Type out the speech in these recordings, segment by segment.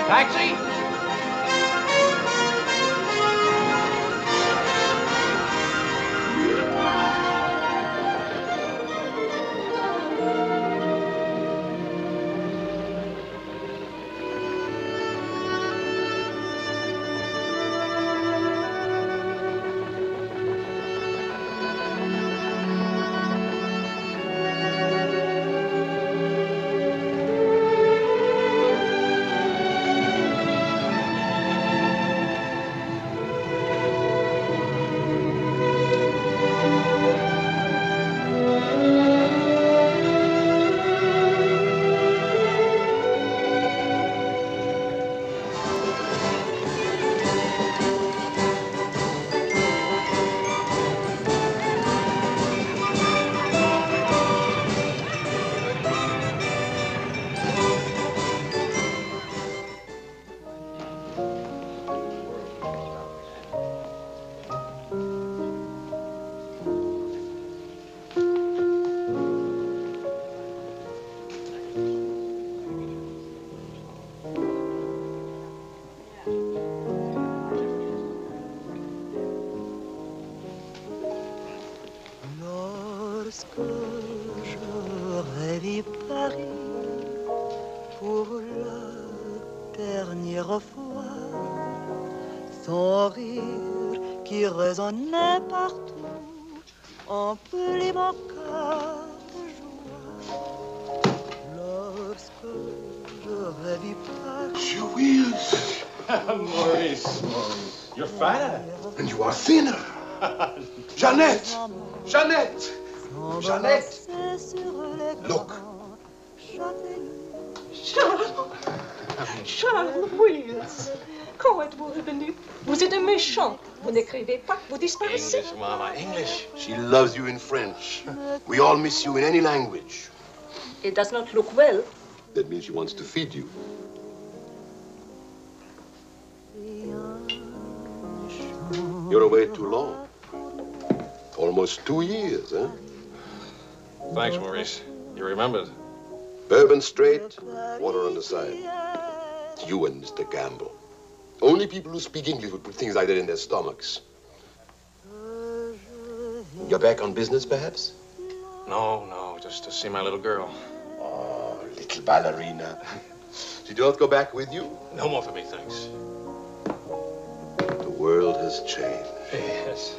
Taxi? Lorsque j'aurais vu Paris pour la dernière fois, son rire qui résonnait partout emplit mon cœur de joie. Lorsque j'aurais vu Paris. Julius! Maurice, you're fatter. And you are thinner. Jeannette! Jeannette! Jeannette! Look. Charles Wills, quand êtes-vous revenu? Vous êtes un méchant. Vous n'écrivez pas, vous disparaissez. English, Mama, English. She loves you in French. We all miss you in any language. It does not look well. That means she wants to feed you. You're away too long. Almost 2 years, huh? Thanks, Maurice. You remembered. Bourbon straight, water on the side. You and Mr. Gamble. Only people who speak English would put things like that in their stomachs. You're back on business, perhaps? No, just to see my little girl. Oh, little ballerina. She don't go back with you? No more for me, thanks. The world has changed. Yes.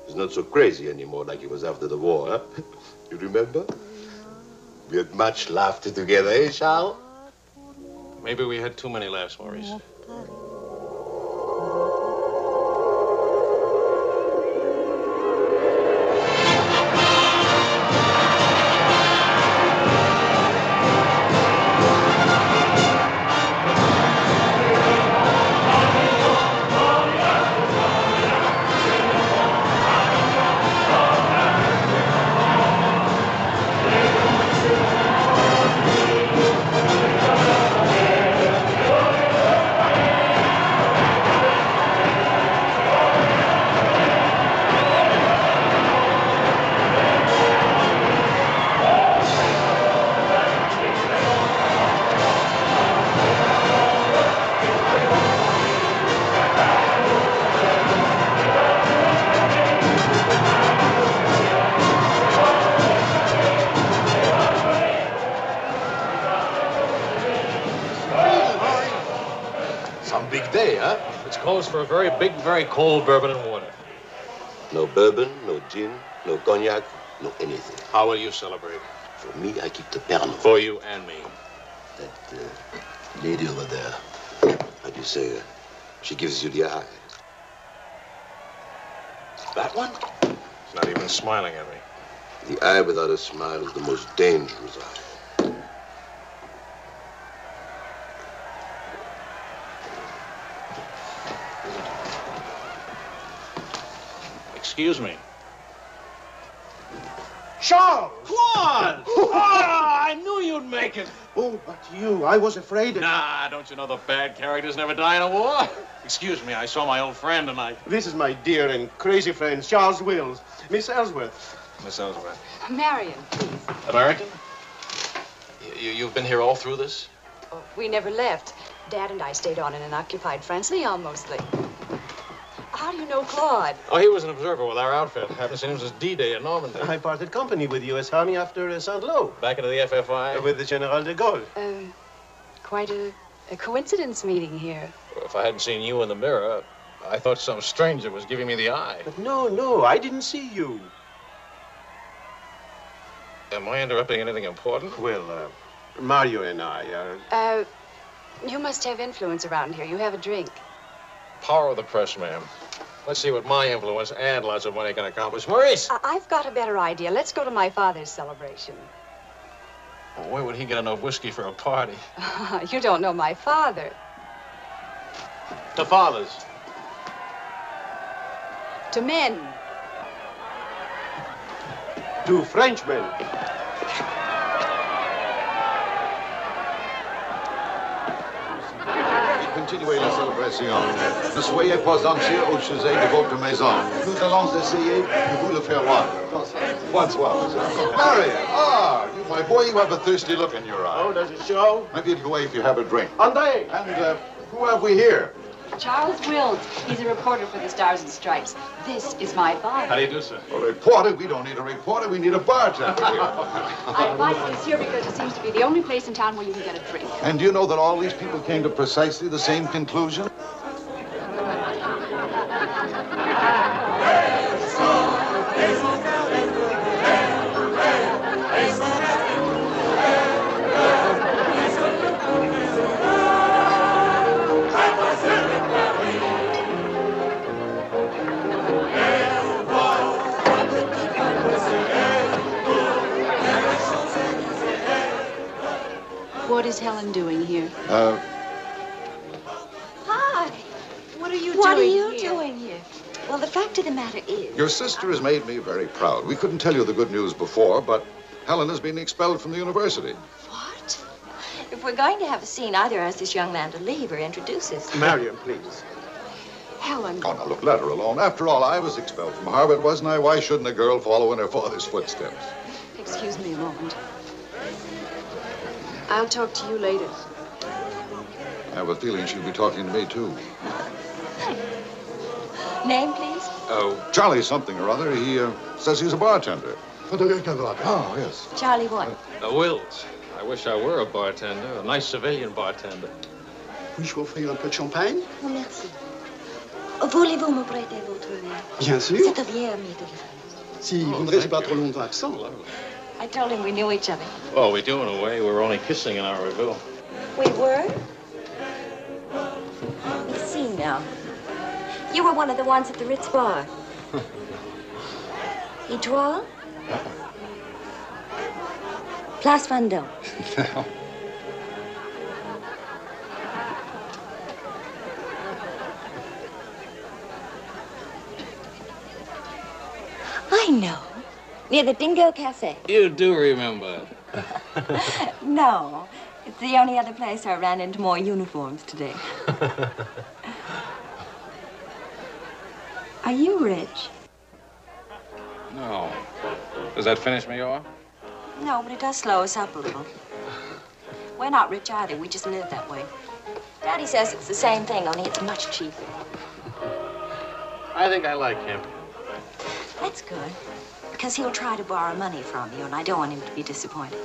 It's not so crazy anymore like it was after the war, huh? You remember? We had much laughter together, eh, Charles? Maybe we had too many laughs, Maurice. Some big day, huh? It's closed for a very big, very cold bourbon and water. No bourbon, no gin, no cognac, no anything. How will you celebrate? For me, I keep the Pernod. For you and me. That lady over there, how do you say, she gives you the eye. That one? She's not even smiling at me. The eye without a smile is the most dangerous eye. Excuse me. Charles! Claude! Oh, I knew you'd make it. Oh, but you, I was afraid that... Nah, don't you know the bad characters never die in a war? Excuse me, I saw my old friend tonight. This is my dear and crazy friend, Charles Wills. Miss Ellsworth. Miss Ellsworth. Marion, please. American? You've been here all through this? Oh, we never left. Dad and I stayed on in an occupied France, Lyon mostly. How do you know Claude? Oh, he was an observer with our outfit. Haven't seen him since D-Day in Normandy. I parted company with U.S. Army after Saint-Lô. Back into the FFI? With the General de Gaulle. Quite a coincidence meeting here. If I hadn't seen you in the mirror, I thought some stranger was giving me the eye. But no, I didn't see you. Am I interrupting anything important? Well, Mario and I are... You must have influence around here. You have a drink. Power of the press, ma'am. Let's see what my influence and lots of money can accomplish. Maurice! I've got a better idea. Let's go to my father's celebration. Well, where would he get enough whiskey for a party? You don't know my father. To fathers. To men. To Frenchmen. Continuez la célébration. Ne soyez pas anxieux au sujet de votre maison. Nous allons essayer de vous le faire voir. Bonsoir. Marion, you, my boy, you have a thirsty look in your eye. Oh, does it show? Maybe it'll go away if you have a drink. André! And who have we here? Charles Wills. He's a reporter for the Stars and Stripes. This is my father. How do you do, sir? A reporter? We don't need a reporter. We need a bartender here. I invited this here because it seems to be the only place in town where you can get a drink. And do you know that all these people came to precisely the same conclusion? What is Helen doing here? Hi. What are you doing here? Well, the fact of the matter is... Your sister has made me very proud. We couldn't tell you the good news before, but Helen has been expelled from the university. What? If we're going to have a scene, either ask this young man to leave or introduce us. Marion, please. Helen. Oh, now, look, let her alone. After all, I was expelled from Harvard, wasn't I? Why shouldn't a girl follow in her father's footsteps? Excuse me a moment. I'll talk to you later. I have a feeling she'll be talking to me, too. Name, please? Oh, Charlie something or other. He says he's a bartender. Oh, yes. Charlie what? Wills. I wish I were a bartender, a nice civilian bartender. Puis-je vous offrir un peu de champagne? Oh, merci. Voulez-vous me prêter votre verre? Bien sûr. C'est bien, ami de France. Si vous ne restez pas trop longtemps absent. I told him we knew each other. Oh, we do in a way. We were only kissing in our review. We were? You see now. You were one of the ones at the Ritz bar. Étoile? Place Vendôme. I know. Near the Dingo Cafe. You do remember. No. It's the only other place I ran into more uniforms today. Are you rich? No. Does that finish me off? No, but it does slow us up a little. We're not rich either. We just live that way. Daddy says it's the same thing, only it's much cheaper. I think I like him. That's good. Because he'll try to borrow money from you, and I don't want him to be disappointed.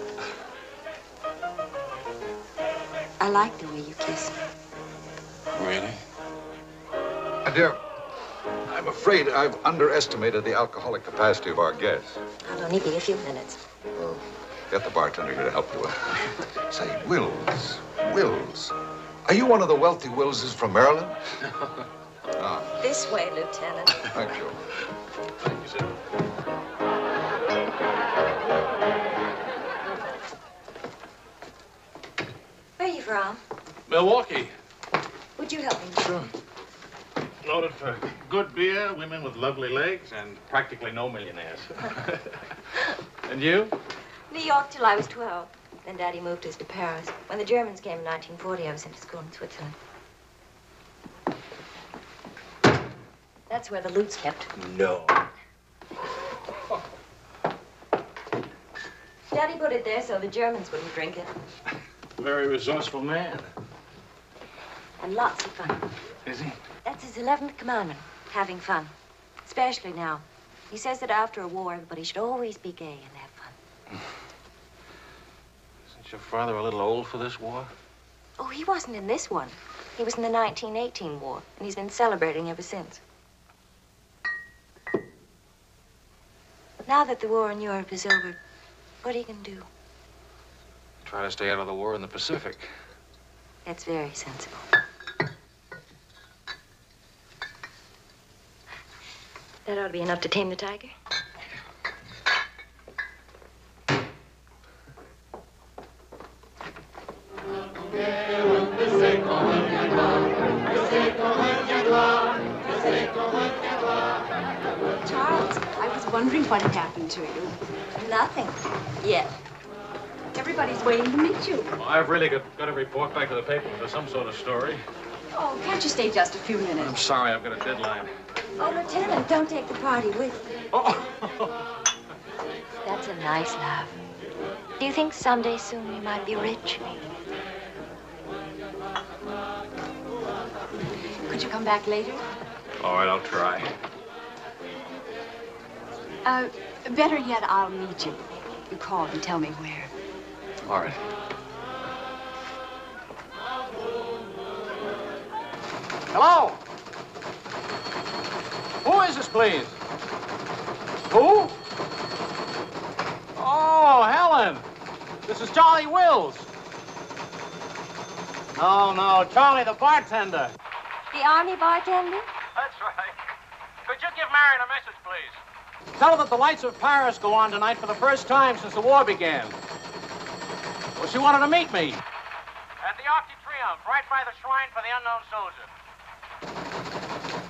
I like the way you kiss me. Really? My dear, I'm afraid I've underestimated the alcoholic capacity of our guests. I'll only be a few minutes. Well, get the bartender here to help you. Say, Wills. Are you one of the wealthy Willses from Maryland? Ah. This way, Lieutenant. Thank you. Thank you, sir. Where are you from? Milwaukee. Would you help me? Sure. Noted for good beer, women with lovely legs, and practically no millionaires. And you? New York till I was 12. Then Daddy moved us to Paris. When the Germans came in 1940, I was sent to school in Switzerland. That's where the loot's kept. No. Daddy put it there so the Germans wouldn't drink it. Very resourceful man. And lots of fun. Is he? That's his 11th commandment, having fun. Especially now. He says that after a war, everybody should always be gay and have fun. Isn't your father a little old for this war? Oh, he wasn't in this one. He was in the 1918 war, and he's been celebrating ever since. Now that the war in Europe is over, what are you going to do? Try to stay out of the war in the Pacific. That's very sensible. That ought to be enough to tame the tiger. Charles, I was wondering what had happened to you. Nothing. Yet. Everybody's waiting to meet you. Well, I've really got to report back to the paper for some sort of story. Oh, can't you stay just a few minutes? I'm sorry, I've got a deadline. Oh, Lieutenant, don't take the party with you. Oh! That's a nice laugh. Do you think someday soon we might be rich? Could you come back later? All right, I'll try. Better yet, I'll meet you. You call and tell me where. All right. Hello? Who is this, please? Who? Oh, Helen. This is Charlie Wills. No, Charlie the bartender. The Army bartender? That's right. Could you give Marion a message, please? Tell her that the lights of Paris go on tonight for the first time since the war began. Well, she wanted to meet me. At the Arc de Triomphe, right by the shrine for the unknown soldier.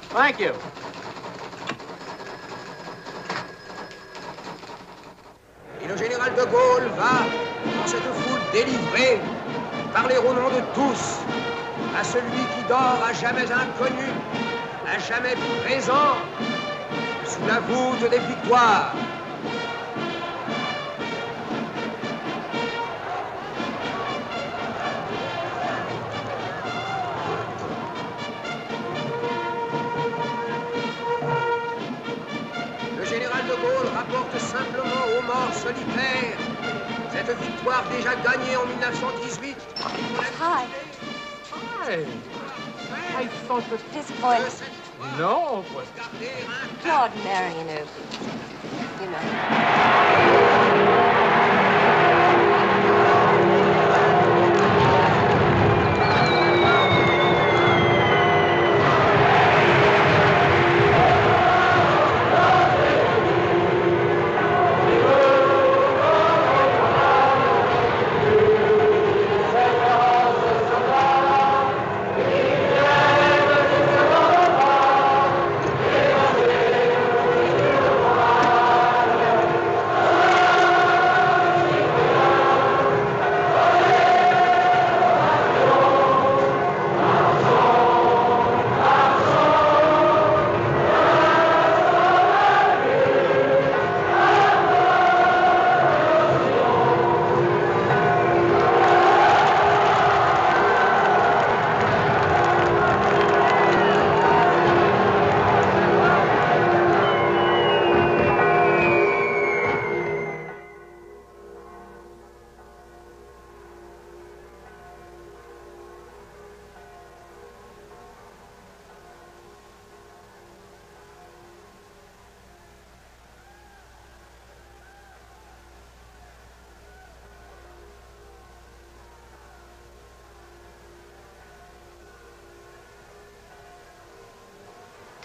Thank you. Et le général de Gaulle va, dans cette foule délivrée, parler au nom de tous, à celui qui dort à jamais inconnu, à jamais présent, sous la voûte des victoires. Le général de Gaulle rapporte simplement aux morts solitaires cette victoire déjà gagnée en 1918. Hi. Hi. I thought that... Disappointed. No, but... Claude Marion, you know.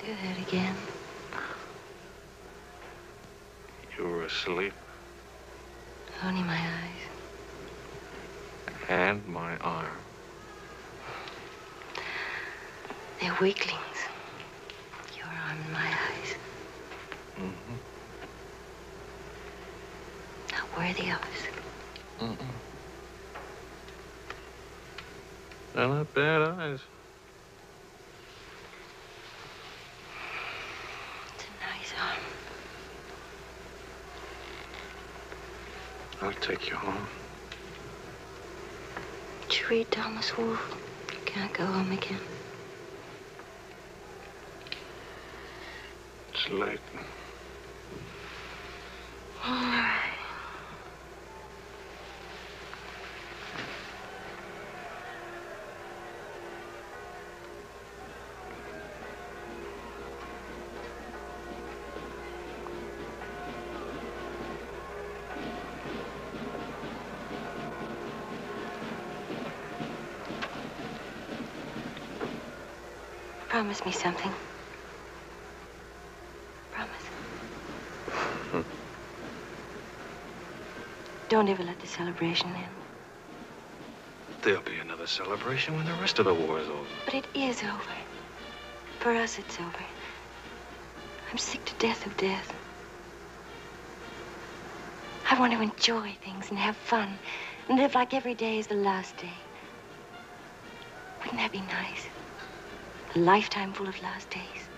Do that again. You were asleep. Only my eyes. And my arm. They're weaklings. Your arm and my eyes. Mm-hmm. Not worthy of us. Mm-mm. They're not bad eyes. It's a nice arm. I'll take you home. Did you read Thomas Wolfe? You can't go home again. It's late. All right. Promise me something. Promise. Don't ever let the celebration end. There'll be another celebration when the rest of the war is over. But it is over. For us, it's over. I'm sick to death of death. I want to enjoy things and have fun and live like every day is the last day. Wouldn't that be nice? A lifetime full of last days.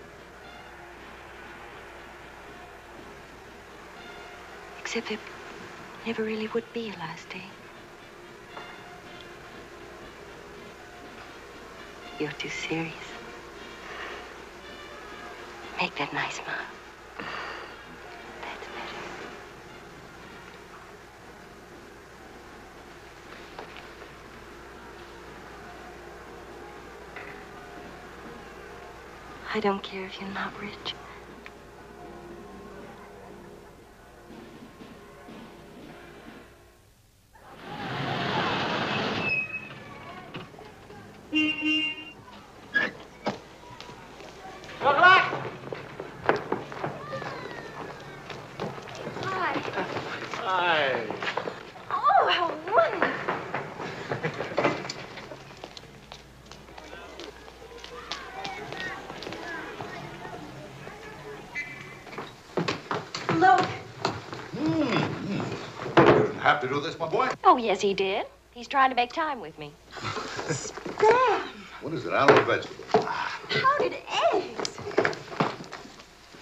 Except there never really would be a last day. You're too serious. Make that nice smile. That's better. I don't care if you're not rich. Good luck! Hi. Hi. Oh, how wonderful. Look. You didn't have to do this, my boy. Oh, yes, he did. He's trying to make time with me. Spam. What is it, animal or vegetable? Powdered eggs.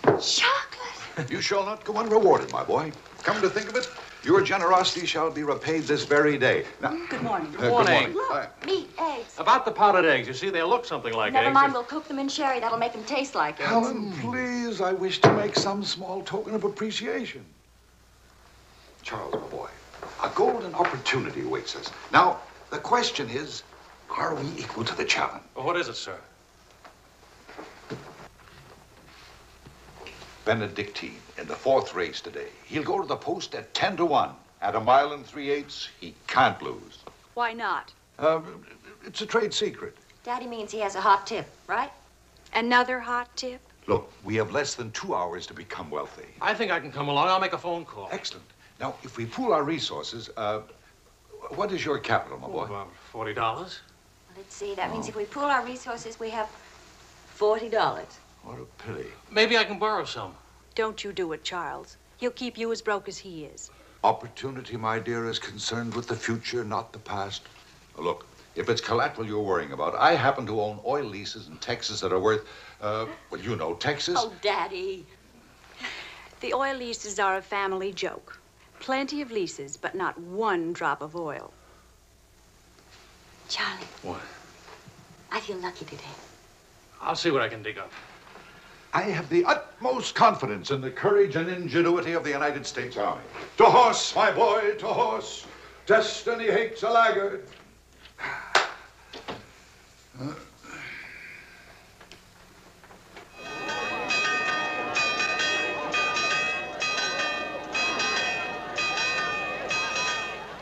Chocolate. You shall not go unrewarded, my boy. Come to think of it, your generosity shall be repaid this very day. Now, Good morning. good morning. Look, meat, eggs. About the powdered eggs, you see, they look something like Never eggs. mind, we'll cook them in sherry. That'll make them taste like eggs. Helen, please, I wish to make some small token of appreciation. Charles, my boy, a golden opportunity awaits us. Now, the question is, are we equal to the challenge? Well, what is it, sir? Benedictine in the 4th race today. He'll go to the post at 10-1. At 1 3/8, he can't lose. Why not? It's a trade secret. Daddy means he has a hot tip, right? Another hot tip? Look, we have less than 2 hours to become wealthy. I think I can come along. I'll make a phone call. Excellent. Now, if we pool our resources, what is your capital, my boy? About $40. Let's see. That means if we pool our resources, we have $40. What a pity. Maybe I can borrow some. Don't you do it, Charles. He'll keep you as broke as he is. Opportunity, my dear, is concerned with the future, not the past. Look, if it's collateral you're worrying about, I happen to own oil leases in Texas that are worth, well, you know, Texas. Oh, Daddy. The oil leases are a family joke. Plenty of leases, but not one drop of oil. Charlie. What? I feel lucky today. I'll see what I can dig up. I have the utmost confidence in the courage and ingenuity of the United States Army. To horse, my boy, to horse. Destiny hates a laggard.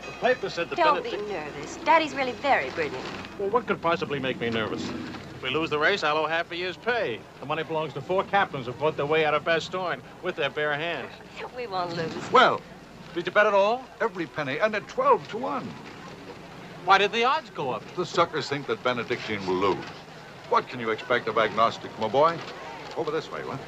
The paper said the Don't be nervous. Daddy's really very brilliant. Well, what could possibly make me nervous? If we lose the race, I'll owe half a year's pay. The money belongs to 4 captains who fought their way out of Bastogne with their bare hands. We won't lose. Well, Did you bet it all? every penny, and at 12 to 1. Why did the odds go up? The suckers think that Benedictine will lose. What can you expect of agnostic, my boy? Over this way, what?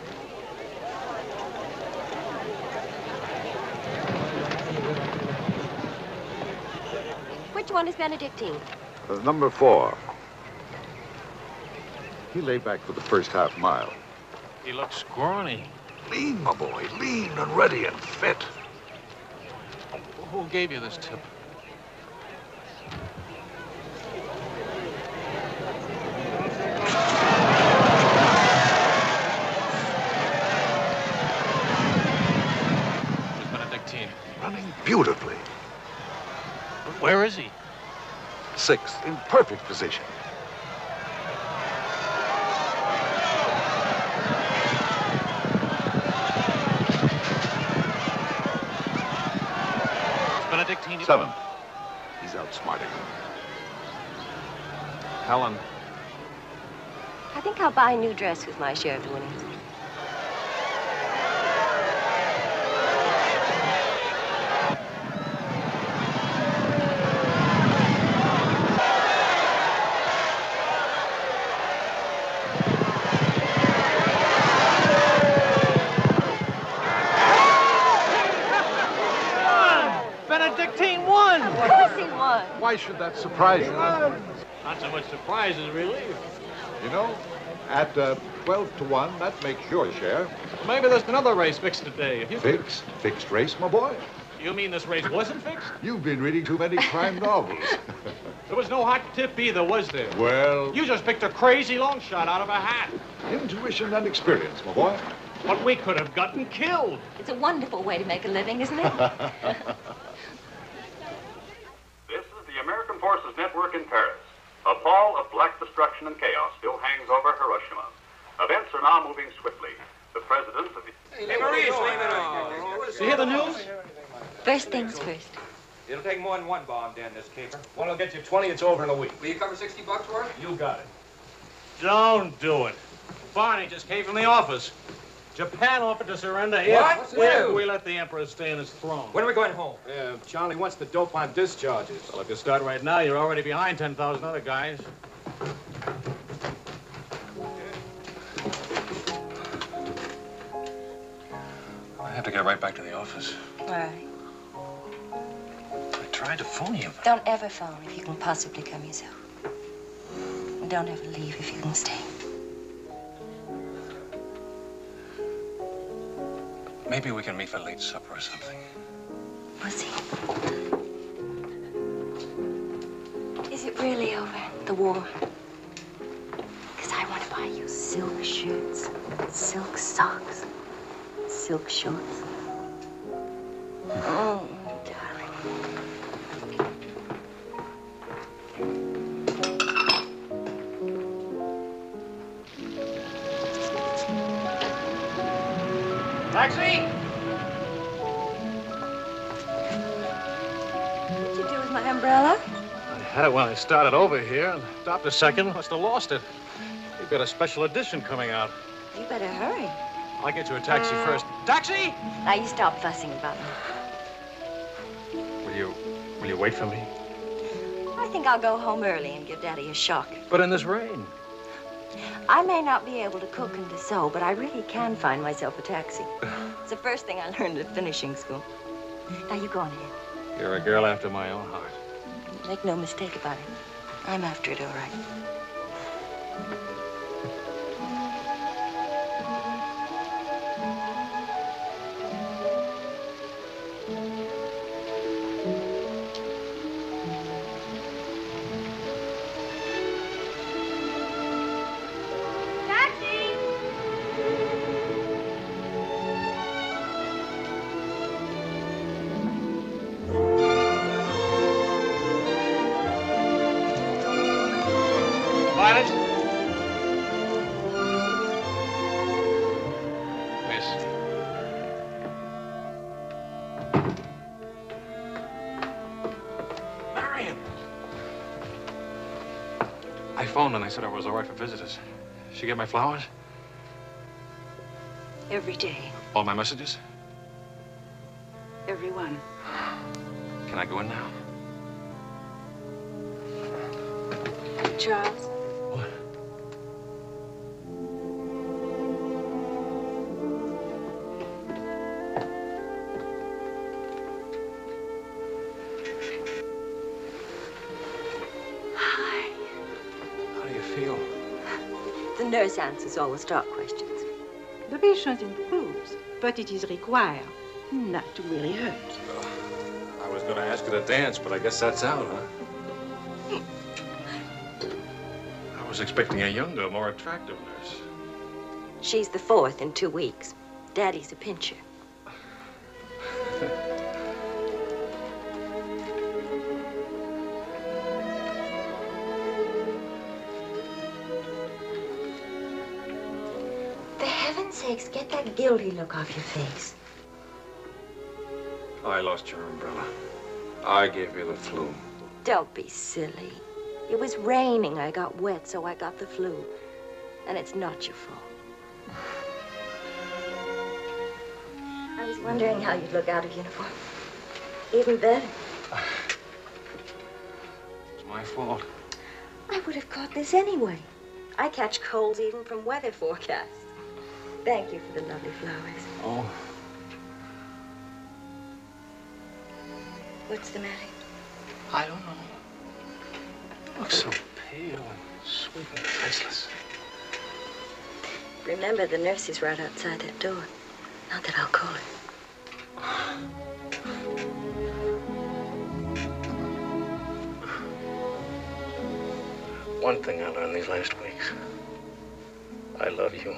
Which one is Benedictine? Number 4. He lay back for the first half mile. He looks scrawny. Lean, my boy, lean and ready and fit. Who gave you this tip? Where's Benedictine? Running beautifully. Where is he? 6th, in perfect position. Benedictine. 7th. He's outsmarting him. Helen. I think I'll buy a new dress with my share of the winnings. Benedictine won! Of course he won. Why should that surprise you? Not so much surprise as relief. You know, at 12 to 1, that makes your share. Maybe there's another race fixed today. If you Fixed? Fixed race, my boy? You mean this race wasn't fixed? You've been reading too many crime novels. There was no hot tip either, was there? Well, You just picked a crazy long shot out of a hat. intuition and experience, my boy. But we could have gotten killed. It's a wonderful way to make a living, isn't it? This is the American Forces Network in Paris. A pall of black destruction and chaos still hangs over Hiroshima. Events are now moving swiftly. The president of the... Hey, Maurice, leave it on. You hear the news? First things first. It'll take more than one bomb down this caper. One will get you 20, it's over in a week. Will you cover $60 for it? You got it. Don't do it. Barney just came from the office. Japan offered to surrender What? if we let the Emperor stay on his throne. When are we going home? Yeah, Charlie wants the dope on discharges. Well, if you start right now, you're already behind 10,000 other guys. I have to get right back to the office. All right. I tried to phone you. Don't ever phone if you can possibly come yourself. And don't ever leave if you can stay. Maybe we can meet for late supper or something. We'll see. Is it really over, the war? Because I want to buy you silk shirts, silk socks, silk shorts. Oh, darling. Taxi! What'd you do with my umbrella? I had it when I started over here and stopped a second. Must have lost it. You've got a special edition coming out. You better hurry. I'll get you a taxi first. Taxi! Now you stop fussing about me. Will you wait for me? I think I'll go home early and give Daddy a shock. But in this rain. I may not be able to cook and to sew, but I really can find myself a taxi. It's the first thing I learned at finishing school. Now you go on ahead. You're a girl after my own heart. Make no mistake about it. I'm after it, all right. phoned and they said I was all right for visitors. She get my flowers? Every day. All my messages? Every one. Can I go in now? Charles? What? Hi. How do you feel? The nurse answers all the stock questions. The patient improves, but it is required not to really hurt. I was going to ask her to dance, but I guess that's out, huh? I was expecting a younger, more attractive nurse. She's the 4th in 2 weeks. Daddy's a pincher. For heaven's sakes, get that guilty look off your face. I lost your umbrella. I gave you the flu. Don't be silly. It was raining. I got wet, so I got the flu. And it's not your fault. I was wondering how you'd look out of uniform. Even better. It's my fault. I would have caught this anyway. I catch colds even from weather forecasts. Thank you for the lovely flowers. Oh. What's the matter? I don't know. You look so pale and sweet and faceless. Remember, the nurse is right outside that door. Not that I'll call her. One thing I learned these last weeks. I love you.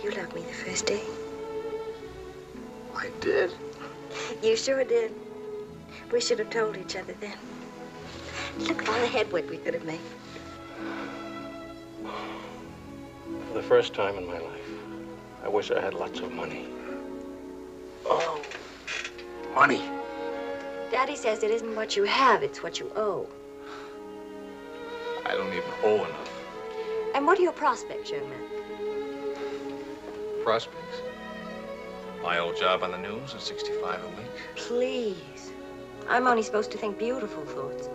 You loved me the first day. I did? You sure did. We should have told each other then. Look at all the headway we could have made. For the first time in my life, I wish I had lots of money. Oh, money. Daddy says it isn't what you have, it's what you owe. I don't even owe enough. And what are your prospects, young man? Prospects? My old job on the news at 65 a week. Please. I'm only supposed to think beautiful thoughts.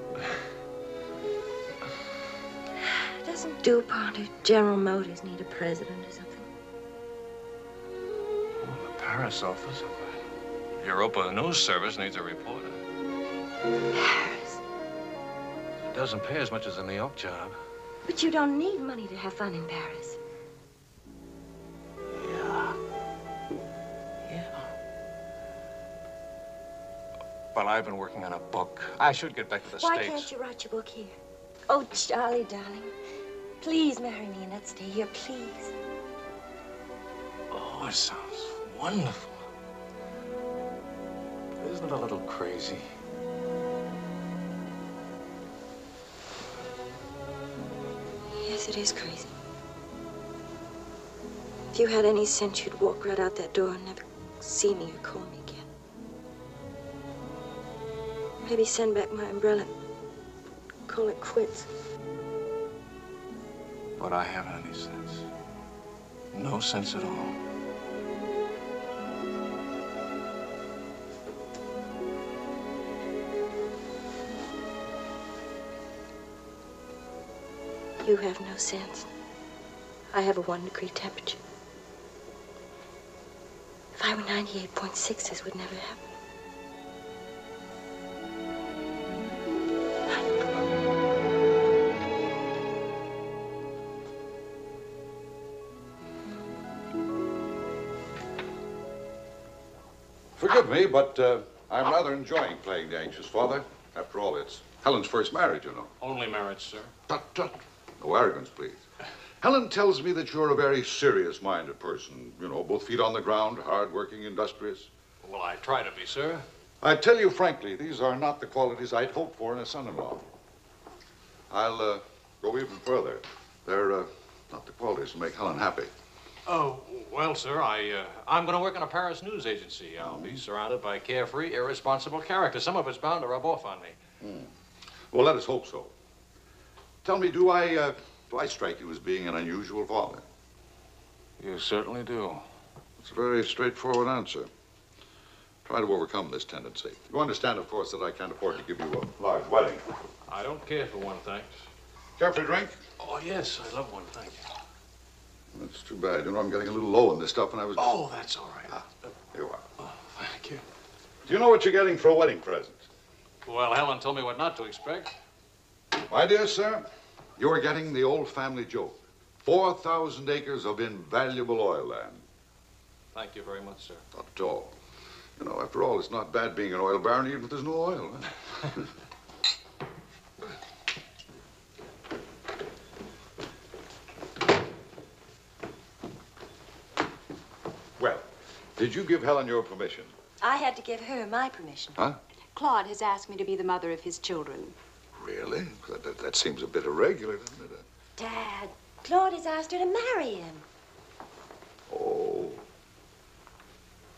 Doesn't DuPont or General Motors need a president or something? Well, the Paris office of the Europa News Service needs a reporter. Paris? It doesn't pay as much as a New York job. But you don't need money to have fun in Paris. Well, I've been working on a book. I should get back to the States. Why can't you write your book here? Oh, Charlie, darling. Please marry me and let's stay here, please. Oh, it sounds wonderful. Isn't it a little crazy? Yes, it is crazy. If you had any sense, you'd walk right out that door and never see me or call me again. Maybe send back my umbrella. Call it quits. But I haven't any sense. No sense at all. You have no sense. I have a 1-degree temperature. If I were 98.6, this would never happen. Forgive me, but I'm rather enjoying playing the anxious father. After all, it's Helen's first marriage, you know. Only marriage, sir. Tut, tut. No arrogance, please. Helen tells me that you're a very serious-minded person. You know, both feet on the ground, hard-working, industrious. Well, I try to be, sir. I tell you frankly, these are not the qualities I'd hoped for in a son-in-law. I'll go even further. They're not the qualities that make Helen happy. Oh, well, sir, I'm going to work in a Paris news agency. I'll be surrounded by carefree, irresponsible characters. Some of it's bound to rub off on me. Well, let us hope so. Tell me, do I strike you as being an unusual father? You certainly do. It's a very straightforward answer. Try to overcome this tendency. You understand, of course, that I can't afford to give you a large wedding. I don't care for one, thanks. Care for a drink? Oh, yes, I love one, thank you. That's too bad. You know, I'm getting a little low on this stuff, and I was... Oh, that's all right. Here you are. Oh, thank you. Do you know what you're getting for a wedding present? Well, Helen told me what not to expect. My dear sir, you're getting the old family joke. 4,000 acres of invaluable oil land. Thank you very much, sir. Not at all. You know, after all, it's not bad being an oil baron even if there's no oil. Huh? Well, did you give Helen your permission? I had to give her my permission. Huh? Claude has asked me to be the mother of his children. Really? That seems a bit irregular, doesn't it? Dad, Claude has asked her to marry him. Oh.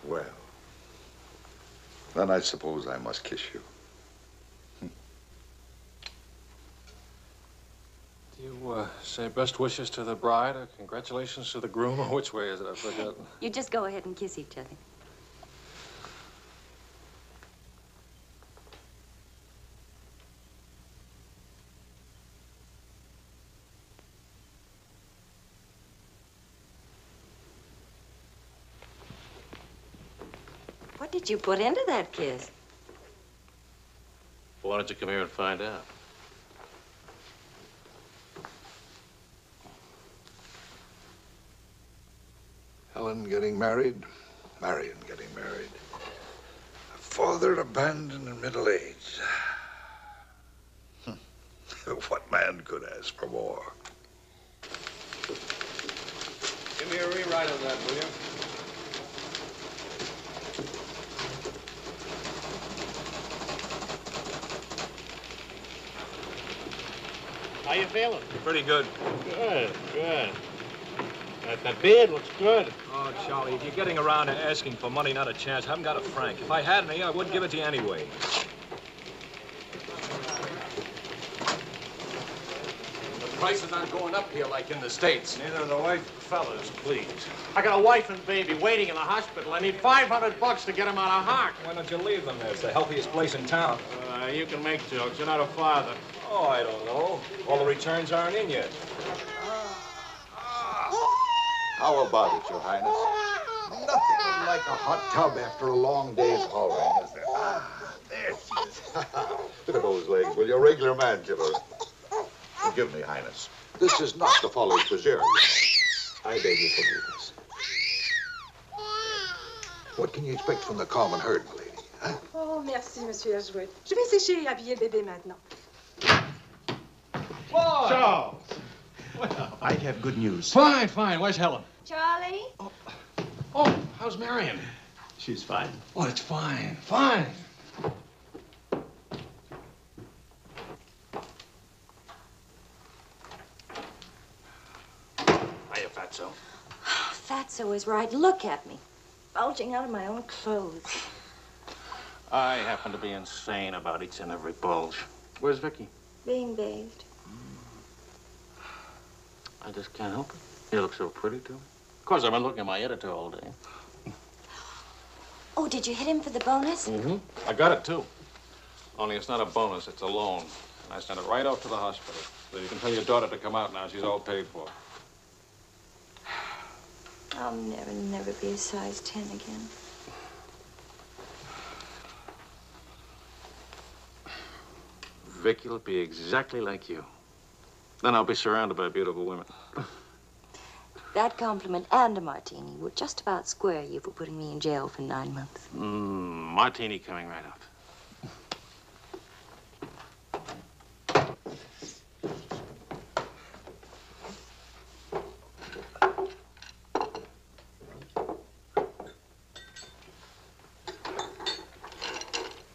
Well. Then I suppose I must kiss you. Do you say best wishes to the bride or congratulations to the groom, or which way is it? I've forgotten. You just go ahead and kiss each other. What did you put into that kiss? Well, why don't you come here and find out? Helen getting married, Marion getting married. A father abandoned in middle age. What man could ask for more? Give me a rewrite of that, will you? How you feeling? Pretty good. Good, good. That beard looks good. Oh, Charlie, if you're getting around to asking for money, not a chance. I haven't got a franc. If I had any, I wouldn't give it to you anyway. The prices aren't going up here like in the States. Neither are the white fellas, please. I got a wife and baby waiting in the hospital. I need $500 to get them out of hock. Why don't you leave them there? It's the healthiest place in town. You can make jokes. You're not a father. Oh, I don't know. All the returns aren't in yet. How about it, Your Highness? Nothing like a hot tub after a long day's hauling, is there? Ah, there she is. Look at those legs, will you? A regular man killer. Forgive me, Highness. This is not the Folly Preserve. I beg your forgiveness. What can you expect from the common herd, my lady? Huh? Oh, merci, Monsieur Jouet. Je vais sécher et habiller bébé maintenant. Whoa! Charles! Well, I have good news. Fine, fine. Where's Helen? Charlie? Oh, how's Marion? She's fine. Oh, it's fine, fine. Hiya, Fatso. Fatso is right. Look at me. Bulging out of my own clothes. I happen to be insane about each and every bulge. Where's Vickie? Being bathed. I just can't help it. You look so pretty, too. Of course, I've been looking at my editor all day. Oh, did you hit him for the bonus? Mm-hmm. I got it, too. Only it's not a bonus, it's a loan. And I sent it right off to the hospital. So you can tell your daughter to come out now. She's all paid for. I'll never be a size 10 again. Vickie will be exactly like you. Then I'll be surrounded by beautiful women. That compliment and a martini will just about square you for putting me in jail for 9 months. Martini coming right up.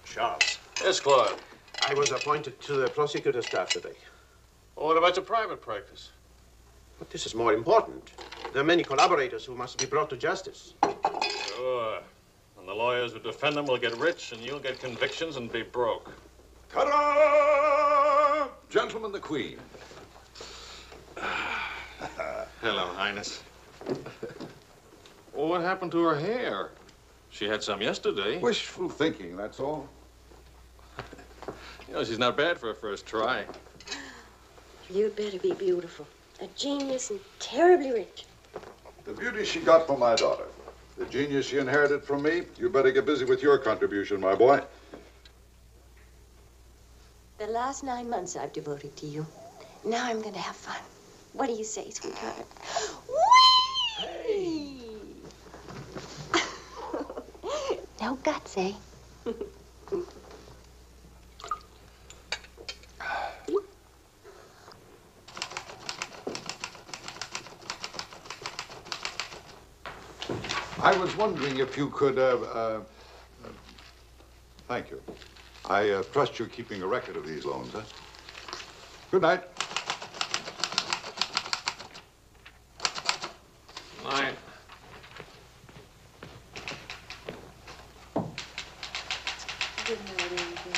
Charles. Yes, Claude. I was appointed to the prosecutor's staff today. Well, what about your private practice? But this is more important. There are many collaborators who must be brought to justice. Sure. And the lawyers who defend them will get rich, and you'll get convictions and be broke. Ta-da! Gentlemen, the Queen. Hello, Highness. Well, what happened to her hair? She had some yesterday. Wishful thinking, that's all. You know, she's not bad for a first try. You'd better be beautiful. A genius and terribly rich. The beauty she got from my daughter. The genius she inherited from me. You better get busy with your contribution, my boy. The last 9 months I've devoted to you. Now I'm going to have fun. What do you say, sweetheart? Whee! No guts, eh? I was wondering if you could, thank you. I trust you're keeping a record of these loans, huh? Good night. Night. Good night, Angel.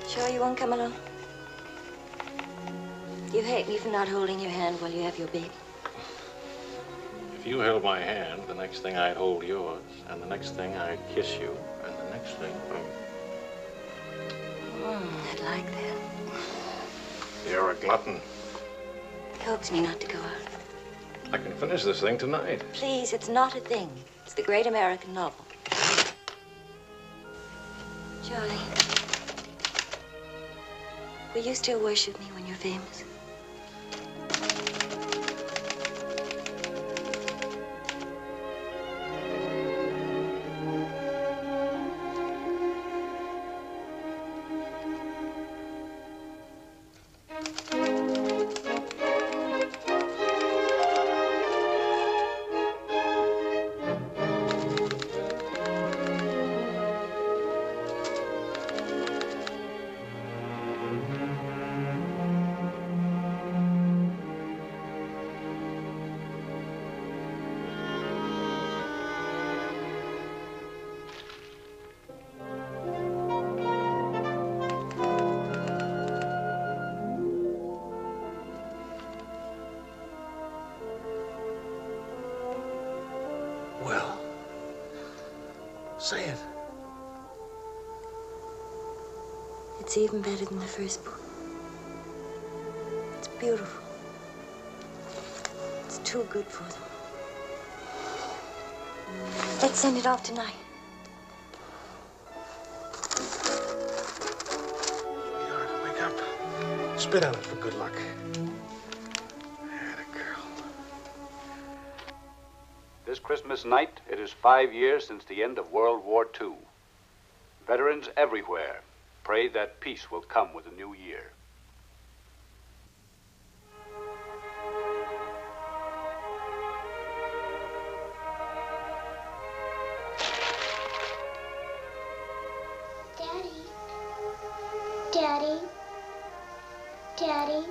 Sure you won't come along? You hate me for not holding your hand while you have your baby. If you held my hand, the next thing I'd hold yours, and the next thing I'd kiss you, and the next thing... I'd like that. You're a glutton. Coax me not to go out. I can finish this thing tonight. Please, it's not a thing. It's the great American novel. Charlie, will you still worship me when you're famous? Well, say it. It's even better than the first book. It's beautiful. It's too good for them. Let's send it off tonight. Sweetheart, wake up. Spit on it for good luck. This Christmas night, it is 5 years since the end of World War II. Veterans everywhere pray that peace will come with the new year. Daddy. Daddy. Daddy.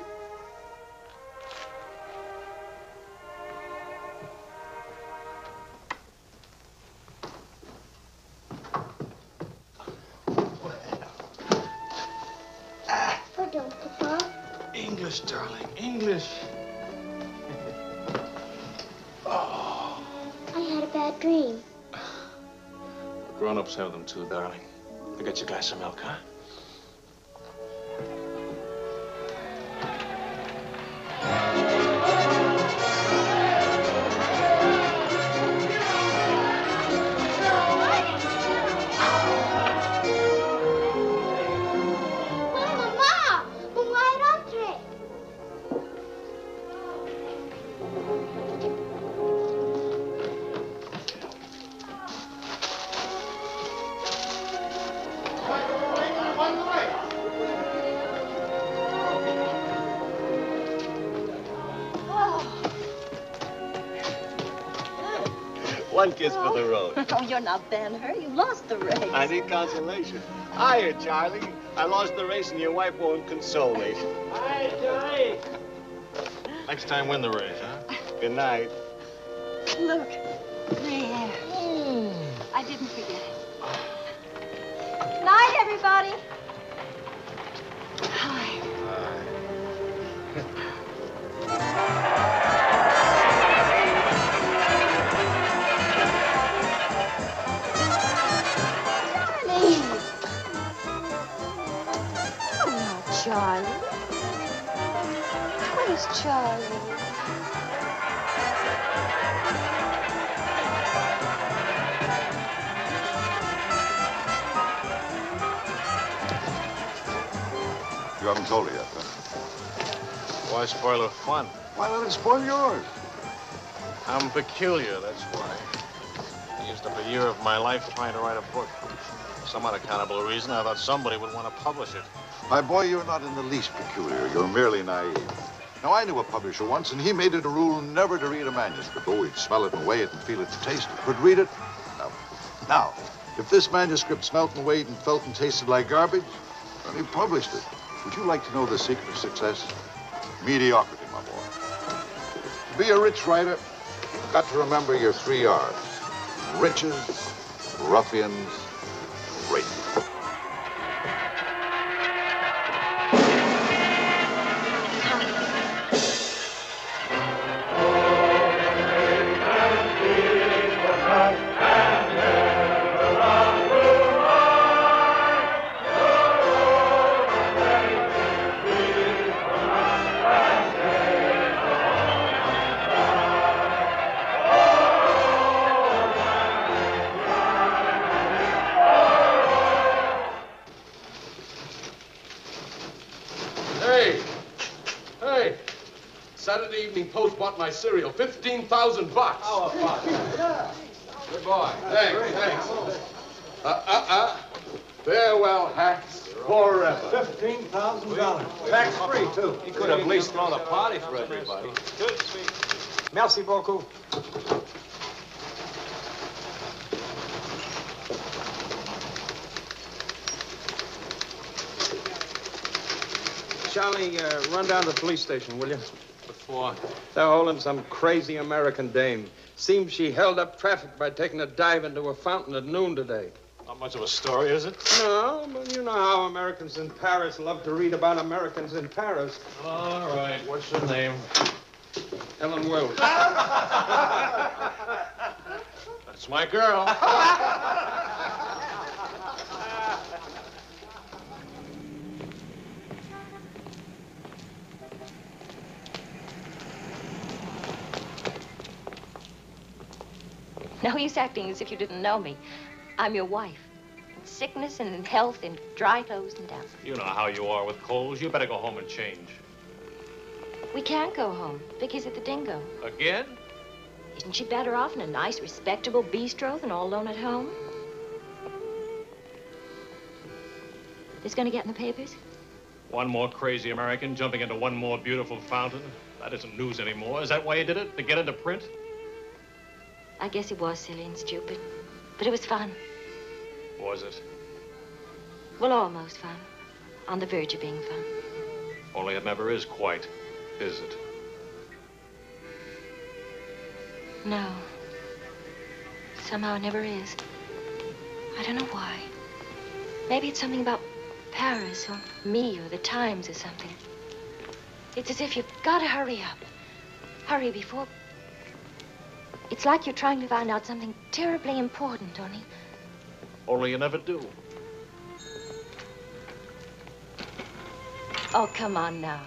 Pardon, Papa. English, darling, English. Oh. I had a bad dream. Grown-ups have them too, darling. I'll get you a glass of milk, huh? One kiss for the road. Oh, you're not Ben-Hur. You lost the race. I need consolation. Hiya, Charlie. I lost the race and your wife won't console me. Hi, Charlie. Next time, win the race, huh? Good night. Look, gray hair. I didn't forget it. everybody. Hi. Charlie. Oh, no, Charlie. Where's Charlie? You haven't told her yet, huh? Why spoil her fun? Why let it spoil yours? I'm peculiar, that's why. I used up a year of my life trying to write a book. For some unaccountable reason, I thought somebody would want to publish it. My boy, you're not in the least peculiar. You're merely naive. Now, I knew a publisher once, and he made it a rule never to read a manuscript. Oh, he'd smell it and weigh it and feel it and taste it. But read it? No. Now, if this manuscript smelt and weighed and felt and tasted like garbage, then he published it. Would you like to know the secret of success? Mediocrity, my boy. To be a rich writer, you've got to remember your 3 R's. Riches, ruffians, rape. Saturday Evening Post bought my cereal. $15,000. How about it? Good boy. Thanks. Farewell hats forever. $15,000. Tax-free, too. He could have at least thrown a party for everybody. Good. Merci beaucoup. Charlie, run down to the police station, will you? What for? They're holding some crazy American dame. Seems she held up traffic by taking a dive into a fountain at noon today. Not much of a story, is it? No, but you know how Americans in Paris love to read about Americans in Paris. All right. What's your name? Helen Wills. That's my girl. No use acting as if you didn't know me. I'm your wife. In sickness and in health, in dry clothes and death. You know how you are with colds. You better go home and change. We can't go home. Vickie's at the Dingo. Again? Isn't she better off in a nice, respectable bistro than all alone at home? This gonna get in the papers? One more crazy American jumping into one more beautiful fountain. That isn't news anymore. Is that why you did it? To get into print? I guess it was silly and stupid, but it was fun. Was it? Well, almost fun. On the verge of being fun. Only it never is quite, is it? No. Somehow it never is. I don't know why. Maybe it's something about Paris or me or the Times or something. It's as if you've got to hurry up. Hurry before... It's like you're trying to find out something terribly important, Only you never do. Oh, come on now.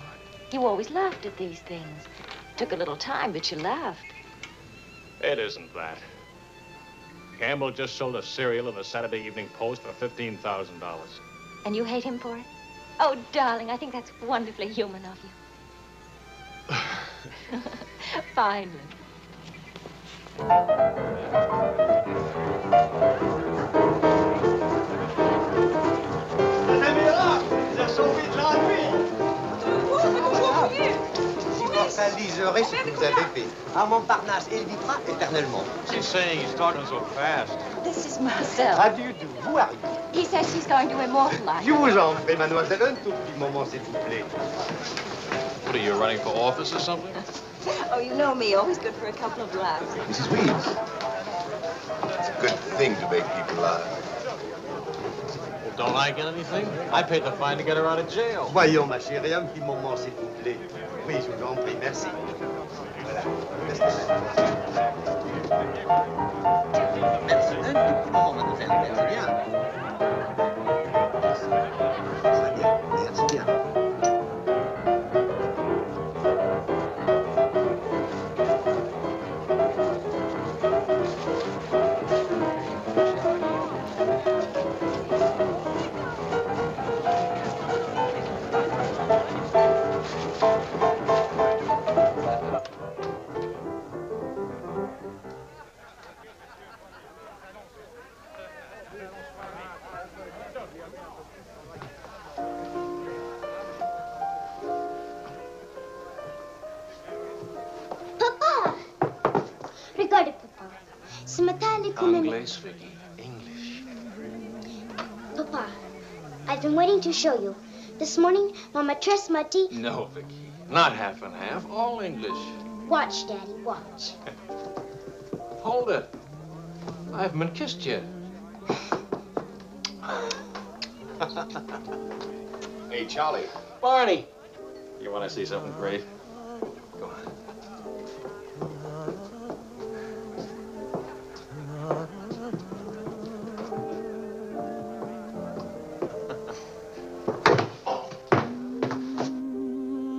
You always laughed at these things. Took a little time, but you laughed. It isn't that. Campbell just sold a cereal in the Saturday Evening Post for $15,000. And you hate him for it? Oh, darling, I think that's wonderfully human of you. Finally. Immortaliserez ce que vous avez fait. À Montparnasse, il vivra éternellement. She's saying he's talking so fast. This is Marcel. How do you do? Who are you? He says she's going to immortalize. Je vous en prie, mademoiselle, un tout petit moment, s'il vous plaît. What are you, running for office or something? Oh, you know me, always good for a couple of laughs. Mrs. Reed, it's a good thing to make people laugh. Don't I get anything? I paid the fine to get her out of jail. Voyons, ma chérie, un petit moment, s'il vous plaît. Oui, je vous en prie, merci. Voilà. Merci, un petit moment, mademoiselle. Merci bien. Très bien, merci bien. Regardez, papa. Ce matin, l'école... English, Vickie. English. Papa, I've been waiting to show you. This morning, Mama Tress m'a dit... No, Vickie. Not half and half. All English. Watch, Daddy, watch. Hold it. I haven't been kissed yet. Hey, Charlie. Barney. You want to see something great? Go on.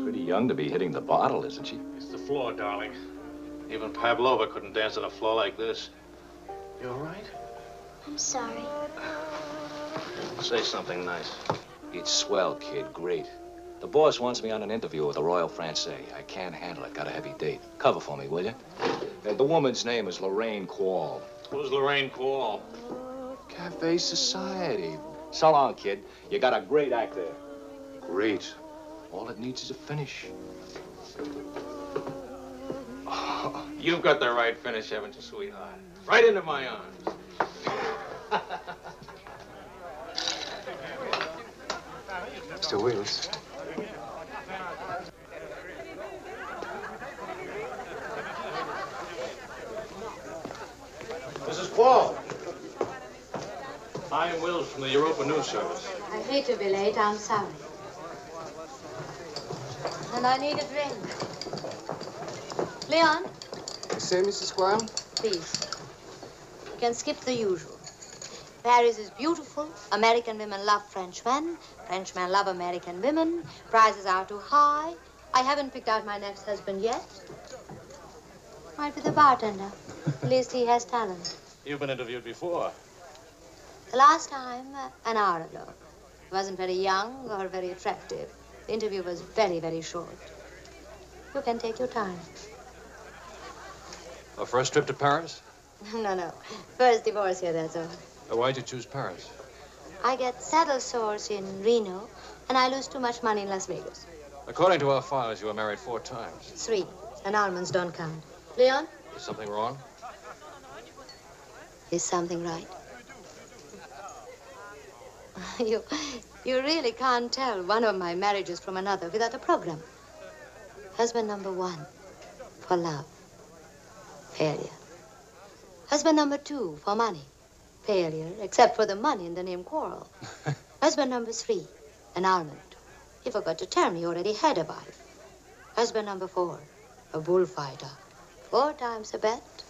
Pretty young to be hitting the bottle, isn't she? It's the floor, darling. Even Pavlova couldn't dance on a floor like this. You all right? I'm sorry. Say something nice. It's swell, kid. Great. The boss wants me on an interview with the Royal Francais. I can't handle it. Got a heavy date. Cover for me, will you? The woman's name is Lorraine Quall. Who's Lorraine Quall? Cafe Society. So long, kid. You got a great act there. Great. All it needs is a finish. Oh, you've got the right finish, haven't you, sweetheart? Right into my arms. Mr. Wills. Mrs. Quall. I'm Wills from the Europa News Service. I hate to be late. I'm sorry. And I need a drink. Leon? Say, Mrs. Squire? Please. You can skip the usual. Paris is beautiful. American women love Frenchmen. Frenchmen love American women. Prices are too high. I haven't picked out my next husband yet. Might be the bartender. At least he has talent. You've been interviewed before. The last time, an hour ago. He wasn't very young or very attractive. The interview was very, very short. You can take your time. A first trip to Paris? No. First divorce here, that's all. Why'd you choose Paris? I get saddle sores in Reno, and I lose too much money in Las Vegas. According to our files, you were married 4 times. 3. Annulments don't count. Leon? Is something wrong? Is something right? You really can't tell one of my marriages from another without a program. Husband number 1, for love. Failure. Husband number 2, for money. Failure, except for the money and the name Quarrel. Husband number 3, annulment. He forgot to tell me he already had a wife. Husband number 4, a bullfighter. 4 times a bet.